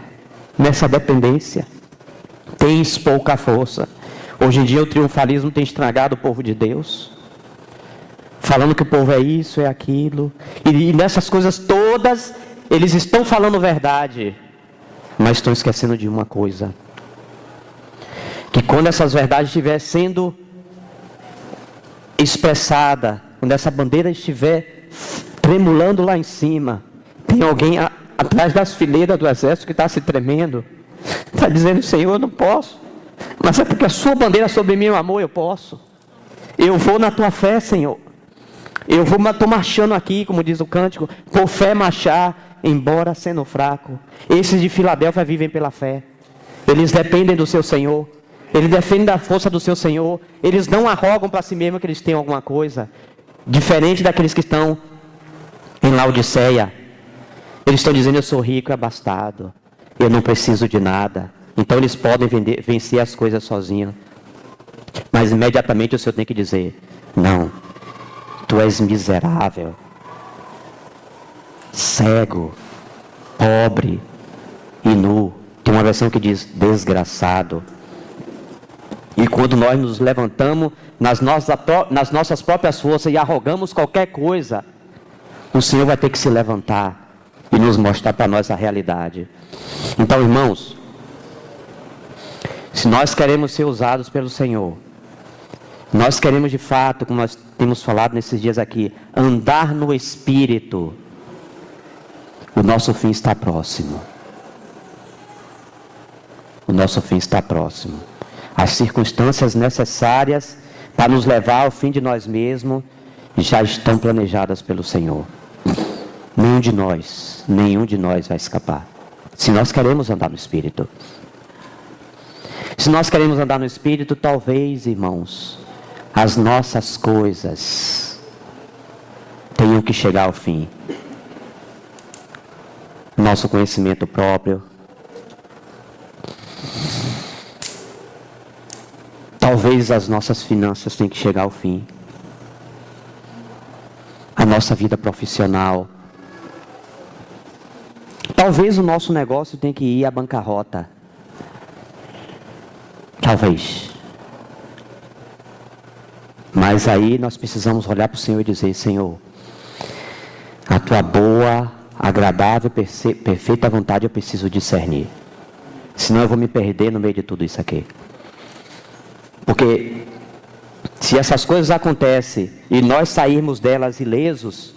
Speaker 2: nessa dependência. Tens pouca força. Hoje em dia o triunfalismo tem estragado o povo de Deus. Falando que o povo é isso, é aquilo. E nessas coisas todas, eles estão falando verdade. Mas estão esquecendo de uma coisa. Que quando essas verdades estiverem sendo expressada, quando essa bandeira estiver tremulando lá em cima, tem alguém atrás das fileiras do exército que está se tremendo, está dizendo, Senhor, eu não posso, mas é porque a sua bandeira sobre mim, meu amor, eu posso. Eu vou na tua fé, Senhor. Eu estou marchando aqui, como diz o cântico, por fé marchar, embora sendo fraco. Esses de Filadélfia vivem pela fé. Eles dependem do seu Senhor. Eles defendem da força do seu Senhor. Eles não arrogam para si mesmo que eles têm alguma coisa. Diferente daqueles que estão em Laodiceia. Eles estão dizendo, eu sou rico e abastado. Eu não preciso de nada. Então eles podem vencer as coisas sozinhos. Mas imediatamente o Senhor tem que dizer, não. Tu és miserável. Cego. Pobre. E nu. Tem uma versão que diz, desgraçado. E quando nós nos levantamos nas nossas próprias forças e arrogamos qualquer coisa, o Senhor vai ter que se levantar e nos mostrar para nós a realidade. Então, irmãos, se nós queremos ser usados pelo Senhor, nós queremos de fato, como nós temos falado nesses dias aqui, andar no Espírito, o nosso fim está próximo. O nosso fim está próximo. As circunstâncias necessárias para nos levar ao fim de nós mesmos já estão planejadas pelo Senhor. nenhum de nós vai escapar. Se nós queremos andar no Espírito. Se nós queremos andar no Espírito, talvez, irmãos, as nossas coisas tenham que chegar ao fim. Nosso conhecimento próprio. Talvez as nossas finanças tenham que chegar ao fim. A nossa vida profissional. Talvez o nosso negócio tenha que ir à bancarrota. Talvez. Mas aí nós precisamos olhar para o Senhor e dizer: Senhor, a tua boa, agradável, perfeita vontade eu preciso discernir. Senão eu vou me perder no meio de tudo isso aqui. Porque se essas coisas acontecem e nós sairmos delas ilesos,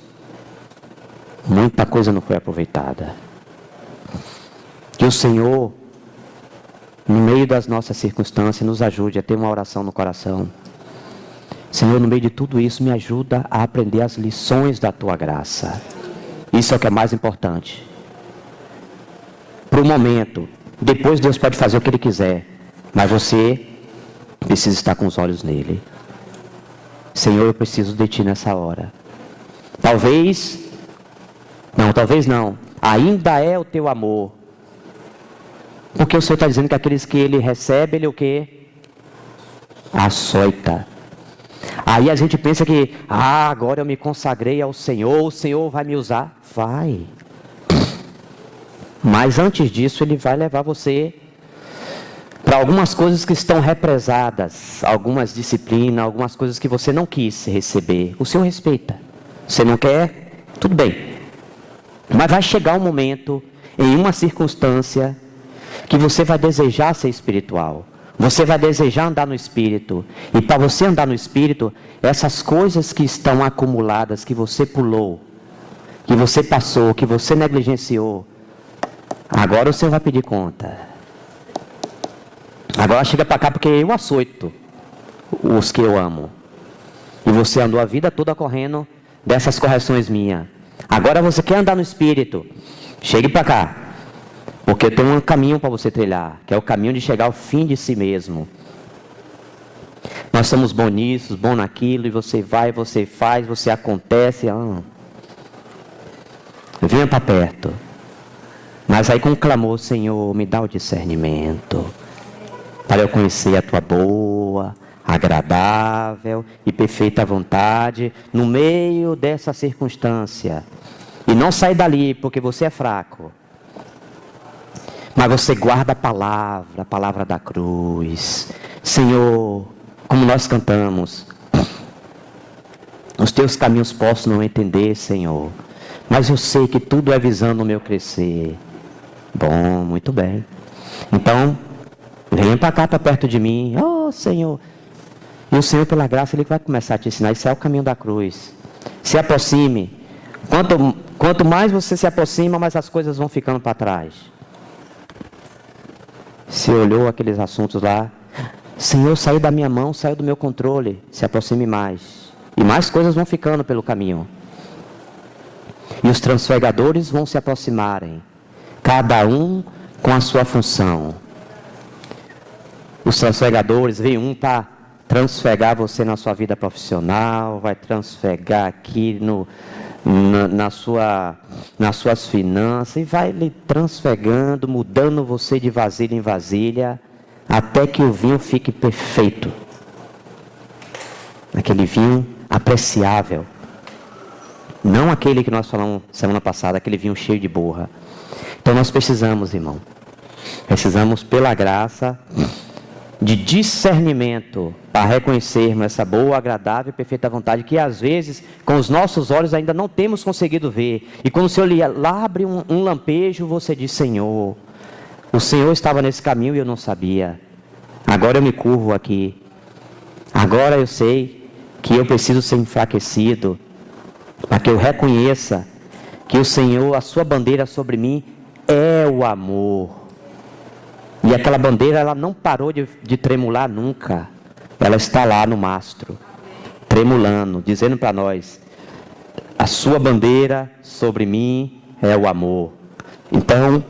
Speaker 2: muita coisa não foi aproveitada. Que o Senhor, no meio das nossas circunstâncias, nos ajude a ter uma oração no coração. Senhor, no meio de tudo isso, me ajuda a aprender as lições da tua graça. Isso é o que é mais importante. Para o momento, depois Deus pode fazer o que Ele quiser, mas você precisa estar com os olhos nele. Senhor, eu preciso de Ti nessa hora. Talvez não, ainda é o Teu amor. Porque o Senhor está dizendo que aqueles que Ele recebe, Ele o quê? Açoita. Aí a gente pensa que, agora eu me consagrei ao Senhor, o Senhor vai me usar. Vai. Mas antes disso, Ele vai levar você para algumas coisas que estão represadas, algumas disciplinas, algumas coisas que você não quis receber. O Senhor respeita. Você não quer? Tudo bem. Mas vai chegar um momento, em uma circunstância, que você vai desejar ser espiritual. Você vai desejar andar no Espírito. E para você andar no Espírito, essas coisas que estão acumuladas, que você pulou, que você passou, que você negligenciou, agora o Senhor vai pedir conta. Agora chega para cá, porque eu açoito os que eu amo. E você andou a vida toda correndo dessas correções minhas. Agora você quer andar no Espírito. Chegue para cá. Porque tem um caminho para você trilhar, que é o caminho de chegar ao fim de si mesmo. Nós somos bons nisso, bons naquilo, e você vai, você faz, você acontece. Venha para perto. Mas aí com um clamor: Senhor, me dá o discernimento, para eu conhecer a Tua boa, agradável e perfeita vontade, no meio dessa circunstância. E não sair dali porque você é fraco. Mas você guarda a palavra da cruz. Senhor, como nós cantamos, os Teus caminhos posso não entender, Senhor, mas eu sei que tudo é visando o meu crescer. Bom, muito bem. Então, venha para cá, para perto de mim. Oh, Senhor. E o Senhor, pela graça, Ele vai começar a te ensinar. Isso é o caminho da cruz. Se aproxime. Quanto mais você se aproxima, mais as coisas vão ficando para trás. Você olhou aqueles assuntos lá. Senhor, saiu da minha mão, saiu do meu controle. Se aproxime mais. E mais coisas vão ficando pelo caminho. E os transfregadores vão se aproximarem. Cada um com a sua função. Os transfregadores, vem um para transfregar você na sua vida profissional, vai transfregar aqui nas suas finanças, e vai lhe transfregando, mudando você de vasilha em vasilha, até que o vinho fique perfeito. Aquele vinho apreciável. Não aquele que nós falamos semana passada, aquele vinho cheio de borra. Então nós precisamos, irmão, pela graça, de discernimento, para reconhecermos essa boa, agradável e perfeita vontade, que às vezes, com os nossos olhos, ainda não temos conseguido ver. E quando o Senhor lá abre um lampejo, você diz: Senhor, o Senhor estava nesse caminho e eu não sabia. Agora eu me curvo aqui. Agora eu sei que eu preciso ser enfraquecido, para que eu reconheça que o Senhor, a sua bandeira sobre mim, é o amor. E aquela bandeira, ela não parou de tremular nunca. Ela está lá no mastro, tremulando, dizendo para nós: A sua bandeira sobre mim é o amor. Então,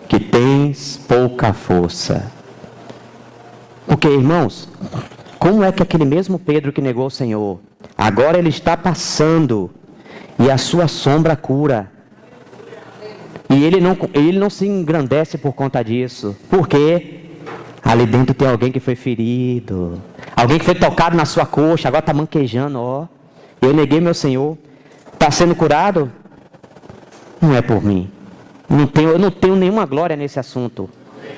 Speaker 2: que tens pouca força. Porque, irmãos, como é que aquele mesmo Pedro que negou o Senhor, agora ele está passando e a sua sombra cura. E ele não se engrandece por conta disso. Por quê? Ali dentro tem alguém que foi ferido. Alguém que foi tocado na sua coxa, agora está manquejando, ó. Eu neguei meu Senhor. Está sendo curado? Não é por mim. Eu não tenho nenhuma glória nesse assunto.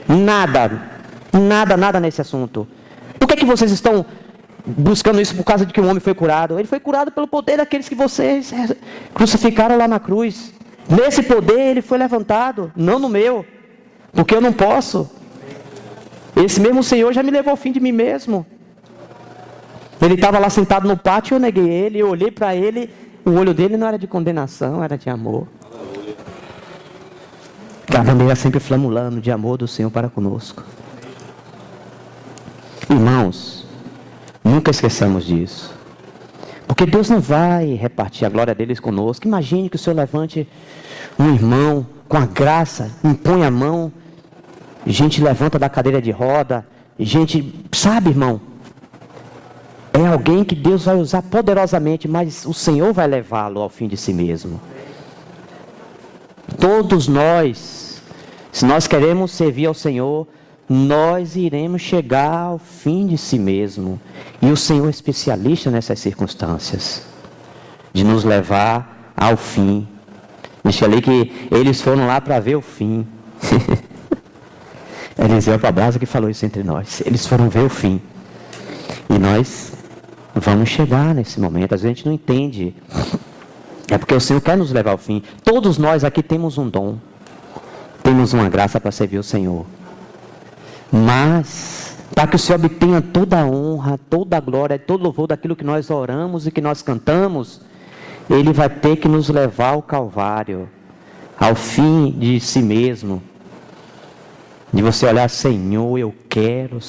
Speaker 2: Nada nesse assunto. Por que vocês estão buscando isso por causa de que um homem foi curado? Ele foi curado pelo poder daqueles que vocês crucificaram lá na cruz. Nesse poder ele foi levantado, não no meu. Porque eu não posso. Esse mesmo Senhor já me levou ao fim de mim mesmo. Ele estava lá sentado no pátio, eu neguei ele, eu olhei para ele, o olho dele não era de condenação, era de amor. A bandeira sempre flamulando de amor do Senhor para conosco. Irmãos, nunca esqueçamos disso. Porque Deus não vai repartir a glória deles conosco. Imagine que o Senhor levante um irmão com a graça, impõe a mão, gente levanta da cadeira de roda, gente, sabe, irmão? É alguém que Deus vai usar poderosamente, mas o Senhor vai levá-lo ao fim de si mesmo. Todos nós, se nós queremos servir ao Senhor, nós iremos chegar ao fim de si mesmo. E o Senhor é especialista nessas circunstâncias, de nos levar ao fim. Eu falei que eles foram lá para ver o fim. Eliseu Pablasa que falou isso entre nós. Eles foram ver o fim. E nós vamos chegar nesse momento. Às vezes a gente não entende. É porque o Senhor quer nos levar ao fim. Todos nós aqui temos um dom. Temos uma graça para servir o Senhor. Mas, para que o Senhor obtenha toda a honra, toda a glória, todo louvor daquilo que nós oramos e que nós cantamos, Ele vai ter que nos levar ao Calvário, ao fim de si mesmo. De você olhar, Senhor, eu quero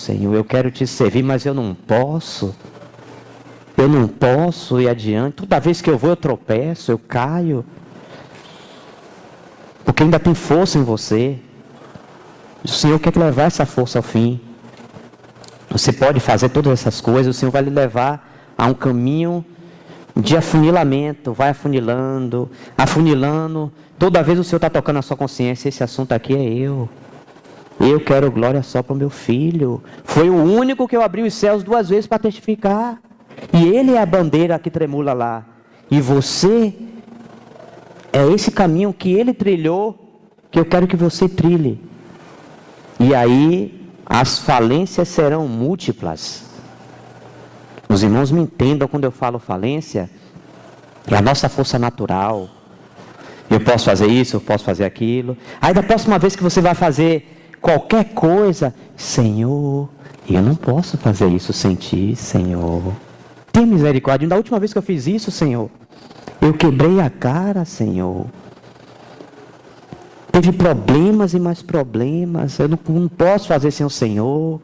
Speaker 2: te servir, mas eu não posso. Eu não posso ir adiante. Toda vez que eu vou, eu tropeço, eu caio. Porque ainda tem força em você. O Senhor quer levar essa força ao fim. Você pode fazer todas essas coisas, o Senhor vai lhe levar a um caminho de afunilamento. Vai afunilando. Toda vez o Senhor está tocando na sua consciência, esse assunto aqui é eu. Eu quero glória só para o meu filho. Foi o único que eu abri os céus 2 vezes para testificar. E ele é a bandeira que tremula lá. E você é esse caminho que ele trilhou, que eu quero que você trilhe. E aí as falências serão múltiplas. Os irmãos me entendam quando eu falo falência. É a nossa força natural. Eu posso fazer isso, eu posso fazer aquilo. Aí da próxima vez que você vai fazer qualquer coisa, Senhor, eu não posso fazer isso sem Ti, Senhor. Tenha misericórdia. Da última vez que eu fiz isso, Senhor, eu quebrei a cara, Senhor. Teve problemas e mais problemas. Eu não posso fazer sem o Senhor.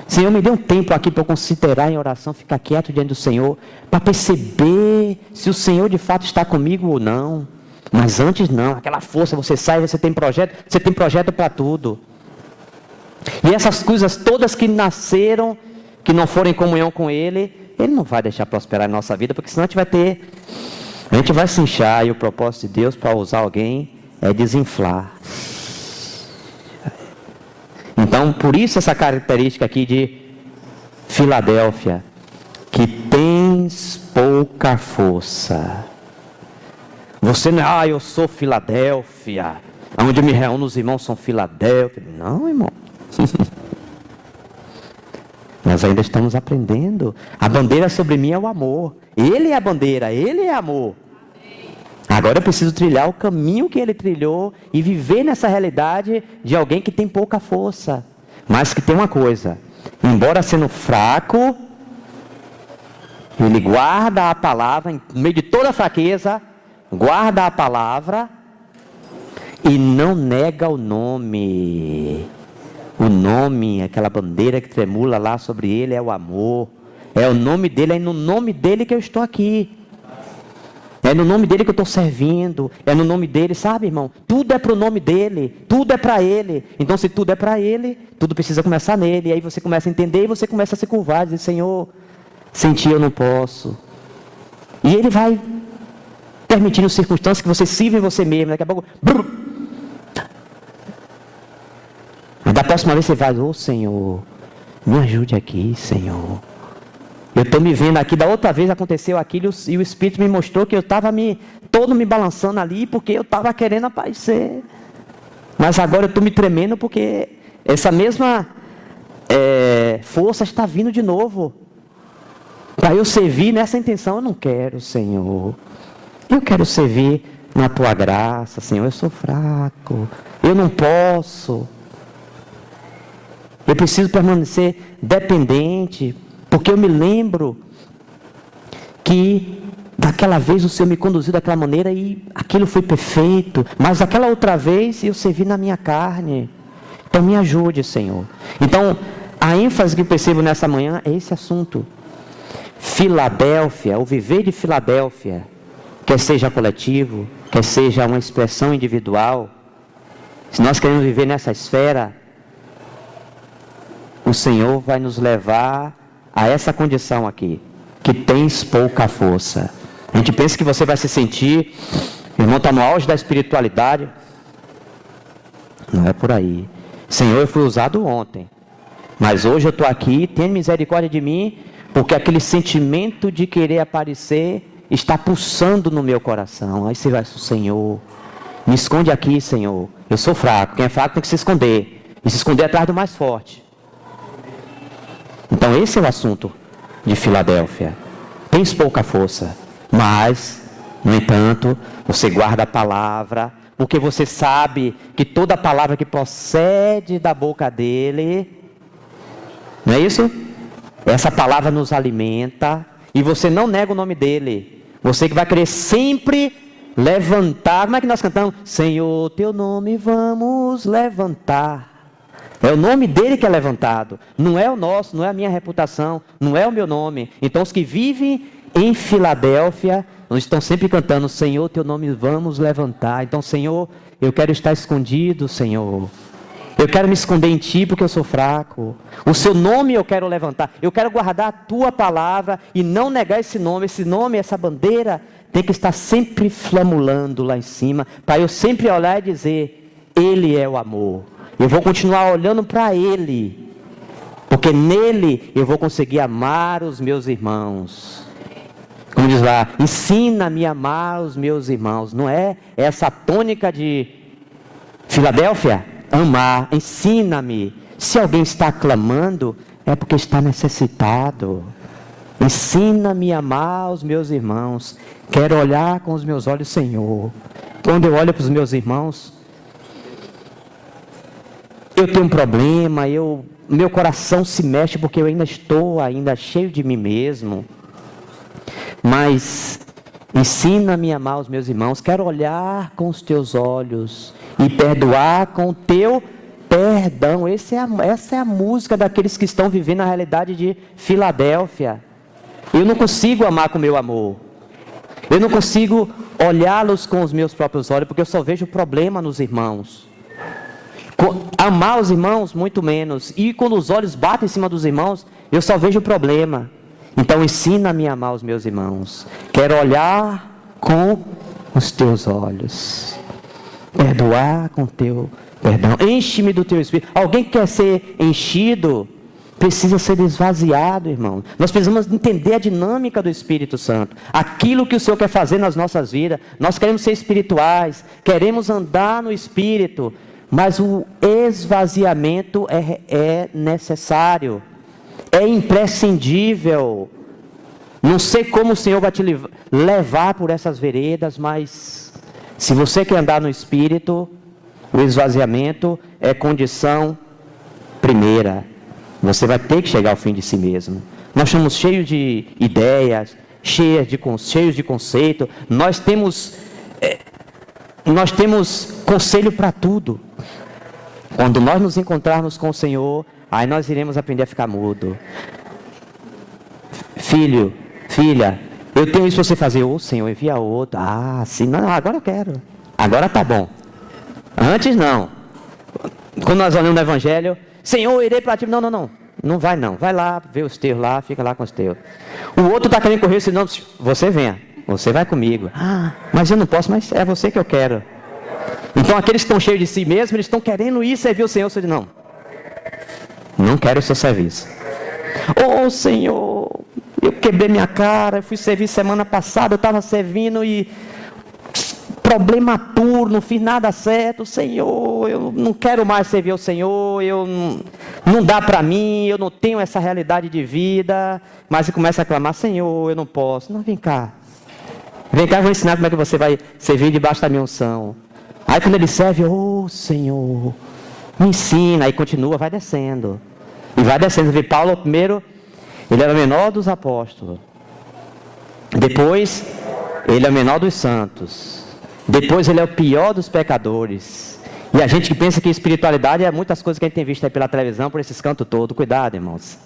Speaker 2: Senhor, me dê um tempo aqui para eu considerar em oração, ficar quieto diante do Senhor, para perceber se o Senhor de fato está comigo ou não. Mas antes não, aquela força, você sai, você tem projeto para tudo. E essas coisas todas que nasceram, que não foram em comunhão com Ele, Ele não vai deixar prosperar em nossa vida, porque senão a gente vai se inchar, e o propósito de Deus para usar alguém é desinflar. Então, por isso essa característica aqui de Filadélfia, que tens pouca força. Você não é, eu sou Filadélfia, onde eu me reúno os irmãos são Filadélfia. Não, irmão. Nós ainda estamos aprendendo. A bandeira sobre mim é o amor. Ele é a bandeira, Ele é amor. Agora eu preciso trilhar o caminho que Ele trilhou e viver nessa realidade de alguém que tem pouca força. Mas que tem uma coisa, embora sendo fraco, ele guarda a palavra, no meio de toda a fraqueza, guarda a palavra e não nega o nome. O nome, aquela bandeira que tremula lá sobre ele é o amor. É o nome dele, é no nome dele que eu estou aqui. É É no nome dele que eu estou servindo. É no nome dele, sabe, irmão? Tudo é para o nome dele. Tudo é para ele. Então, se tudo é para ele, tudo precisa começar nele. E aí você começa a entender e você começa a se curvar. Dizer, Senhor, sem ti eu não posso. E ele vai permitindo circunstâncias que você sirva em você mesmo. Daqui a pouco... Da próxima vez você vai, ô Senhor, me ajude aqui, Senhor. Eu estou me vendo aqui, da outra vez aconteceu aquilo e o Espírito me mostrou que eu estava todo me balançando ali porque eu estava querendo aparecer. Mas agora eu estou me tremendo porque essa mesma força está vindo de novo. Para eu servir nessa intenção, eu não quero, Senhor. Eu quero servir na Tua graça, Senhor. Eu sou fraco, eu não posso. Eu preciso permanecer dependente, porque eu me lembro que daquela vez o Senhor me conduziu daquela maneira e aquilo foi perfeito, mas aquela outra vez eu servi na minha carne. Então me ajude, Senhor. Então a ênfase que eu percebo nessa manhã é esse assunto. Filadélfia, o viver de Filadélfia, quer seja coletivo, quer seja uma expressão individual, se nós queremos viver nessa esfera, o Senhor vai nos levar a essa condição aqui, que tens pouca força. A gente pensa que você vai se sentir, irmão, está no auge da espiritualidade. Não é por aí. Senhor, eu fui usado ontem, mas hoje eu estou aqui, tenha misericórdia de mim, porque aquele sentimento de querer aparecer está pulsando no meu coração. Aí você vai, Senhor, me esconde aqui, Senhor. Eu sou fraco, quem é fraco tem que se esconder, e se esconder atrás do mais forte. Então esse é o assunto de Filadélfia. Tens pouca força, mas, no entanto, você guarda a palavra, porque você sabe que toda palavra que procede da boca dele, não é isso? Essa palavra nos alimenta, e você não nega o nome dele. Você que vai querer sempre levantar. Como é que nós cantamos? Senhor, teu nome vamos levantar. É o nome dele que é levantado, não é o nosso, não é a minha reputação, não é o meu nome. Então os que vivem em Filadélfia, nós estão sempre cantando, Senhor, teu nome vamos levantar. Então, Senhor, eu quero estar escondido, Senhor. Eu quero me esconder em ti porque eu sou fraco. O seu nome eu quero levantar. Eu quero guardar a tua palavra e não negar esse nome. Esse nome, essa bandeira, tem que estar sempre flamulando lá em cima, para eu sempre olhar e dizer, Ele é o amor. Eu vou continuar olhando para Ele, porque nele eu vou conseguir amar os meus irmãos. Como diz lá, ensina-me a amar os meus irmãos. Não é essa tônica de Filadélfia? Amar, ensina-me. Se alguém está clamando, é porque está necessitado. Ensina-me a amar os meus irmãos. Quero olhar com os meus olhos, Senhor. Quando eu olho para os meus irmãos, eu tenho um problema, meu coração se mexe porque eu ainda estou cheio de mim mesmo. Mas ensina-me a amar os meus irmãos. Quero olhar com os teus olhos e perdoar com o teu perdão. Essa é a música daqueles que estão vivendo a realidade de Filadélfia. Eu não consigo amar com o meu amor. Eu não consigo olhá-los com os meus próprios olhos, porque eu só vejo problema nos irmãos. Amar os irmãos, muito menos. E quando os olhos batem em cima dos irmãos, eu só vejo problema. Então ensina-me a amar os meus irmãos. Quero olhar com os teus olhos. Perdoar com teu perdão. Enche-me do teu Espírito. Alguém que quer ser enchido, precisa ser esvaziado, irmão. Nós precisamos entender a dinâmica do Espírito Santo. Aquilo que o Senhor quer fazer nas nossas vidas. Nós queremos ser espirituais. Queremos andar no Espírito. Mas o esvaziamento é necessário, é imprescindível. Não sei como o Senhor vai te levar por essas veredas, mas se você quer andar no Espírito, o esvaziamento é condição primeira. Você vai ter que chegar ao fim de si mesmo. Nós estamos cheios de ideias, cheios de conceito. Nós temos conselho para tudo. Quando nós nos encontrarmos com o Senhor, aí nós iremos aprender a ficar mudo. Filho, filha, Eu tenho isso para você fazer. Ô Senhor, envia outro. Ah, sim, não, agora eu quero. Agora tá bom. Antes não. Quando nós olhamos no Evangelho, Senhor, eu irei para ti. Não, não, não. Não vai não. Vai lá, vê os teus lá, fica lá com os teus. O outro está querendo correr, senão você venha. Você vai comigo. Ah, mas eu não posso, mas é você que eu quero. Então aqueles que estão cheios de si mesmos, eles estão querendo ir servir o Senhor. O Senhor diz, não. Não quero o seu serviço. Ô Senhor, eu quebrei minha cara, eu fui servir semana passada, eu estava servindo e problema puro, não fiz nada certo. Senhor, eu não quero mais servir ao Senhor, não dá para mim, eu não tenho essa realidade de vida. Mas ele começa a clamar, Senhor, eu não posso. Não, vem cá, eu vou ensinar como é que você vai servir debaixo da minha unção. Aí quando ele serve, ô Senhor, me ensina. Aí continua, vai descendo. E vai descendo. Vê Paulo primeiro, ele era o menor dos apóstolos. Depois, ele é o menor dos santos. Depois ele é o pior dos pecadores. E a gente que pensa que espiritualidade é muitas coisas que a gente tem visto aí pela televisão, por esses cantos todos. Cuidado, irmãos.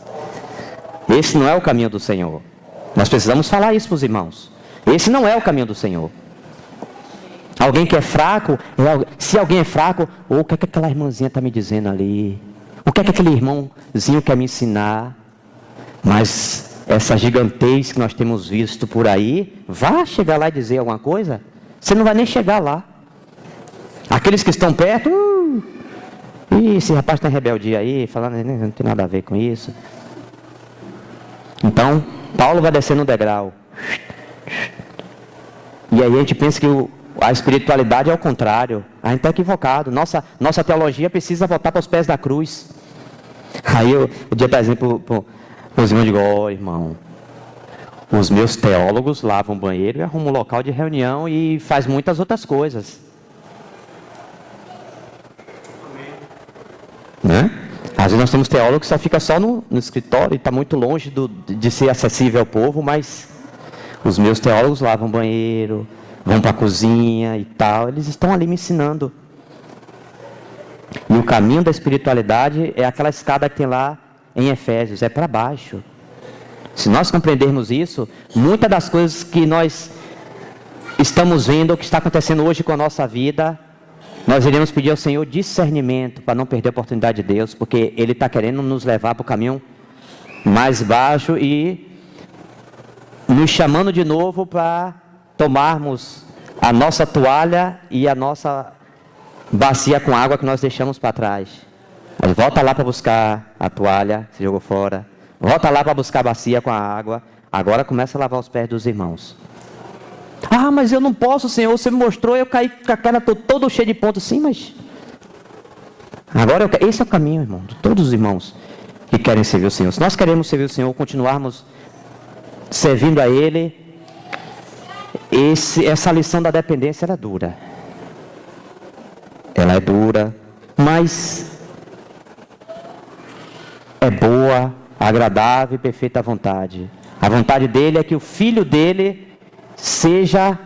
Speaker 2: Esse não é o caminho do Senhor. Nós precisamos falar isso para os irmãos. Esse não é o caminho do Senhor. Alguém que é fraco, se alguém é fraco, o que é que aquela irmãzinha está me dizendo ali? O que é que aquele irmãozinho quer me ensinar? Mas essa gigantez que nós temos visto por aí, vá chegar lá e dizer alguma coisa? Você não vai nem chegar lá. Aqueles que estão perto, esse rapaz está em rebeldia aí, falando, não tem nada a ver com isso. Então, Paulo vai descendo um degrau. E aí a gente pensa que a espiritualidade é o contrário. A gente está equivocado. Nossa teologia precisa voltar para os pés da cruz. Aí eu dia, por exemplo, os irmãos digo, irmão, os meus teólogos lavam banheiro e arrumam um local de reunião e faz muitas outras coisas. Né? Às vezes nós temos teólogos que só fica só no escritório e está muito longe de ser acessível ao povo, mas os meus teólogos lavam banheiro, vão para a cozinha e tal, eles estão ali me ensinando. E o caminho da espiritualidade é aquela escada que tem lá em Efésios, é para baixo. Se nós compreendermos isso, muitas das coisas que nós estamos vendo, o que está acontecendo hoje com a nossa vida, nós iremos pedir ao Senhor discernimento para não perder a oportunidade de Deus, porque Ele está querendo nos levar para o caminho mais baixo e nos chamando de novo para tomarmos a nossa toalha e a nossa bacia com água que nós deixamos para trás. Mas volta lá para buscar a toalha, se jogou fora. Volta lá para buscar a bacia com a água. Agora começa a lavar os pés dos irmãos. Ah, mas eu não posso, Senhor. Você me mostrou, eu caí com a cara todo cheio de pontos. Sim, mas agora esse é o caminho, irmão, de todos os irmãos que querem servir o Senhor. Se nós queremos servir o Senhor, continuarmos servindo a Ele, essa lição da dependência era dura. Ela é dura, mas é boa, agradável e perfeita vontade. A vontade dele é que o Filho dele seja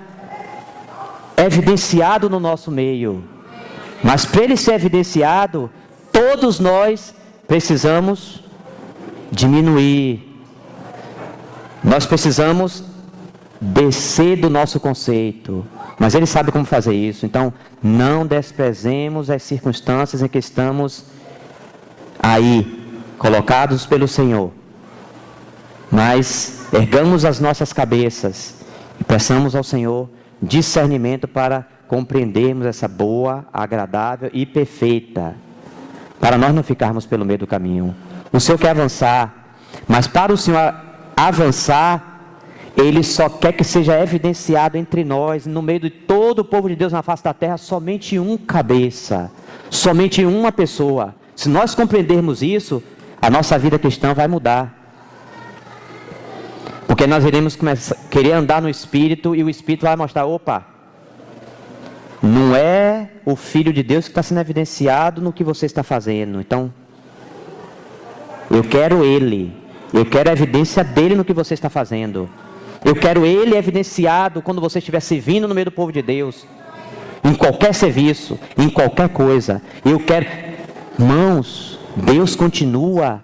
Speaker 2: evidenciado no nosso meio. Mas para ele ser evidenciado, todos nós precisamos diminuir. Nós precisamos descer do nosso conceito. Mas ele sabe como fazer isso. Então, não desprezemos as circunstâncias em que estamos aí, colocados pelo Senhor. Mas ergamos as nossas cabeças e peçamos ao Senhor discernimento para compreendermos essa boa, agradável e perfeita, para nós não ficarmos pelo meio do caminho. O Senhor quer avançar, mas para o Senhor avançar, Ele só quer que seja evidenciado entre nós, no meio de todo o povo de Deus na face da terra, somente um cabeça, somente uma pessoa. Se nós compreendermos isso, a nossa vida cristã vai mudar. Porque nós iremos querer andar no Espírito e o Espírito vai mostrar, opa, não é o Filho de Deus que está sendo evidenciado no que você está fazendo. Então, eu quero Ele, eu quero a evidência dEle no que você está fazendo. Eu quero Ele evidenciado quando você estiver servindo no meio do povo de Deus, em qualquer serviço, em qualquer coisa. Eu quero, irmãos, Deus continua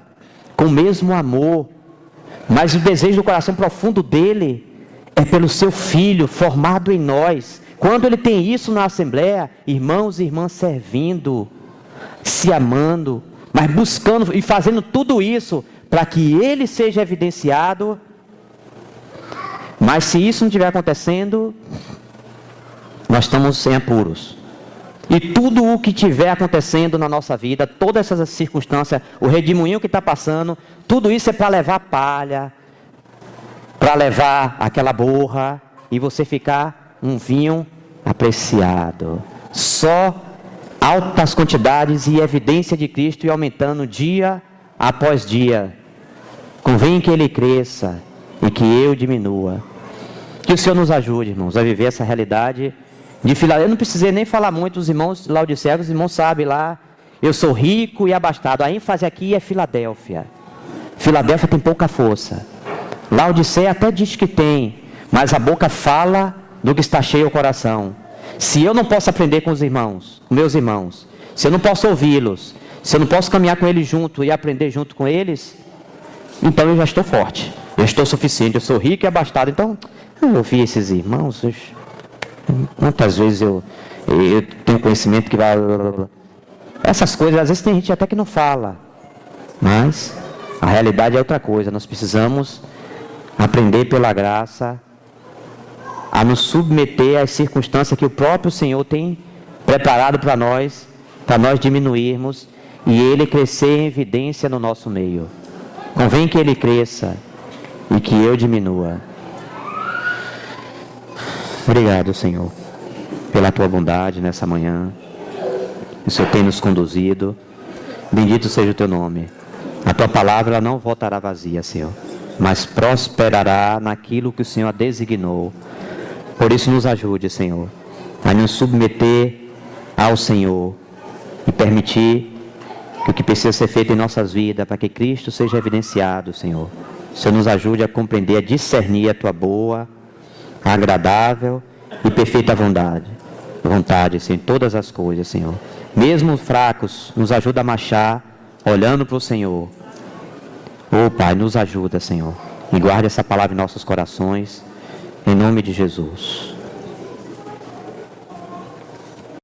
Speaker 2: com o mesmo amor, mas o desejo do coração profundo dele é pelo seu Filho formado em nós. Quando ele tem isso na Assembleia, irmãos e irmãs servindo, se amando, mas buscando e fazendo tudo isso para que ele seja evidenciado. Mas se isso não estiver acontecendo, nós estamos em apuros. E tudo o que estiver acontecendo na nossa vida, todas essas circunstâncias, o redemoinho que está passando, tudo isso é para levar palha, para levar aquela borra, e você ficar um vinho apreciado. Só altas quantidades e evidência de Cristo e aumentando dia após dia. Convém que Ele cresça e que eu diminua. Que o Senhor nos ajude, irmãos, a viver essa realidade de Filadélfia. Eu não precisei nem falar muito dos irmãos Laodiceia, os irmãos sabem lá, eu sou rico e abastado. A ênfase aqui é Filadélfia. Filadélfia tem pouca força. Laodiceia até diz que tem, mas a boca fala do que está cheio o coração. Se eu não posso aprender com os irmãos, meus irmãos, se eu não posso ouvi-los, se eu não posso caminhar com eles junto e aprender junto com eles, então eu já estou forte, eu estou suficiente, eu sou rico e abastado. Então, eu ouvi esses irmãos, quantas vezes eu tenho conhecimento que vai... Essas coisas, às vezes tem gente até que não fala, mas a realidade é outra coisa. Nós precisamos aprender pela graça a nos submeter às circunstâncias que o próprio Senhor tem preparado para nós diminuirmos e Ele crescer em evidência no nosso meio. Convém que Ele cresça e que eu diminua. Obrigado, Senhor, pela Tua bondade nessa manhã. O Senhor tem nos conduzido. Bendito seja o Teu nome. A Tua palavra não voltará vazia, Senhor, mas prosperará naquilo que o Senhor designou. Por isso nos ajude, Senhor, a nos submeter ao Senhor e permitir que o que precisa ser feito em nossas vidas, para que Cristo seja evidenciado, Senhor. O Senhor nos ajude a compreender, a discernir a Tua boa, agradável e perfeita vontade, Senhor, em todas as coisas, Senhor. Mesmo fracos, nos ajuda a marchar, olhando para o Senhor. Oh, Pai, nos ajuda, Senhor, e guarde essa palavra em nossos corações, em nome de Jesus.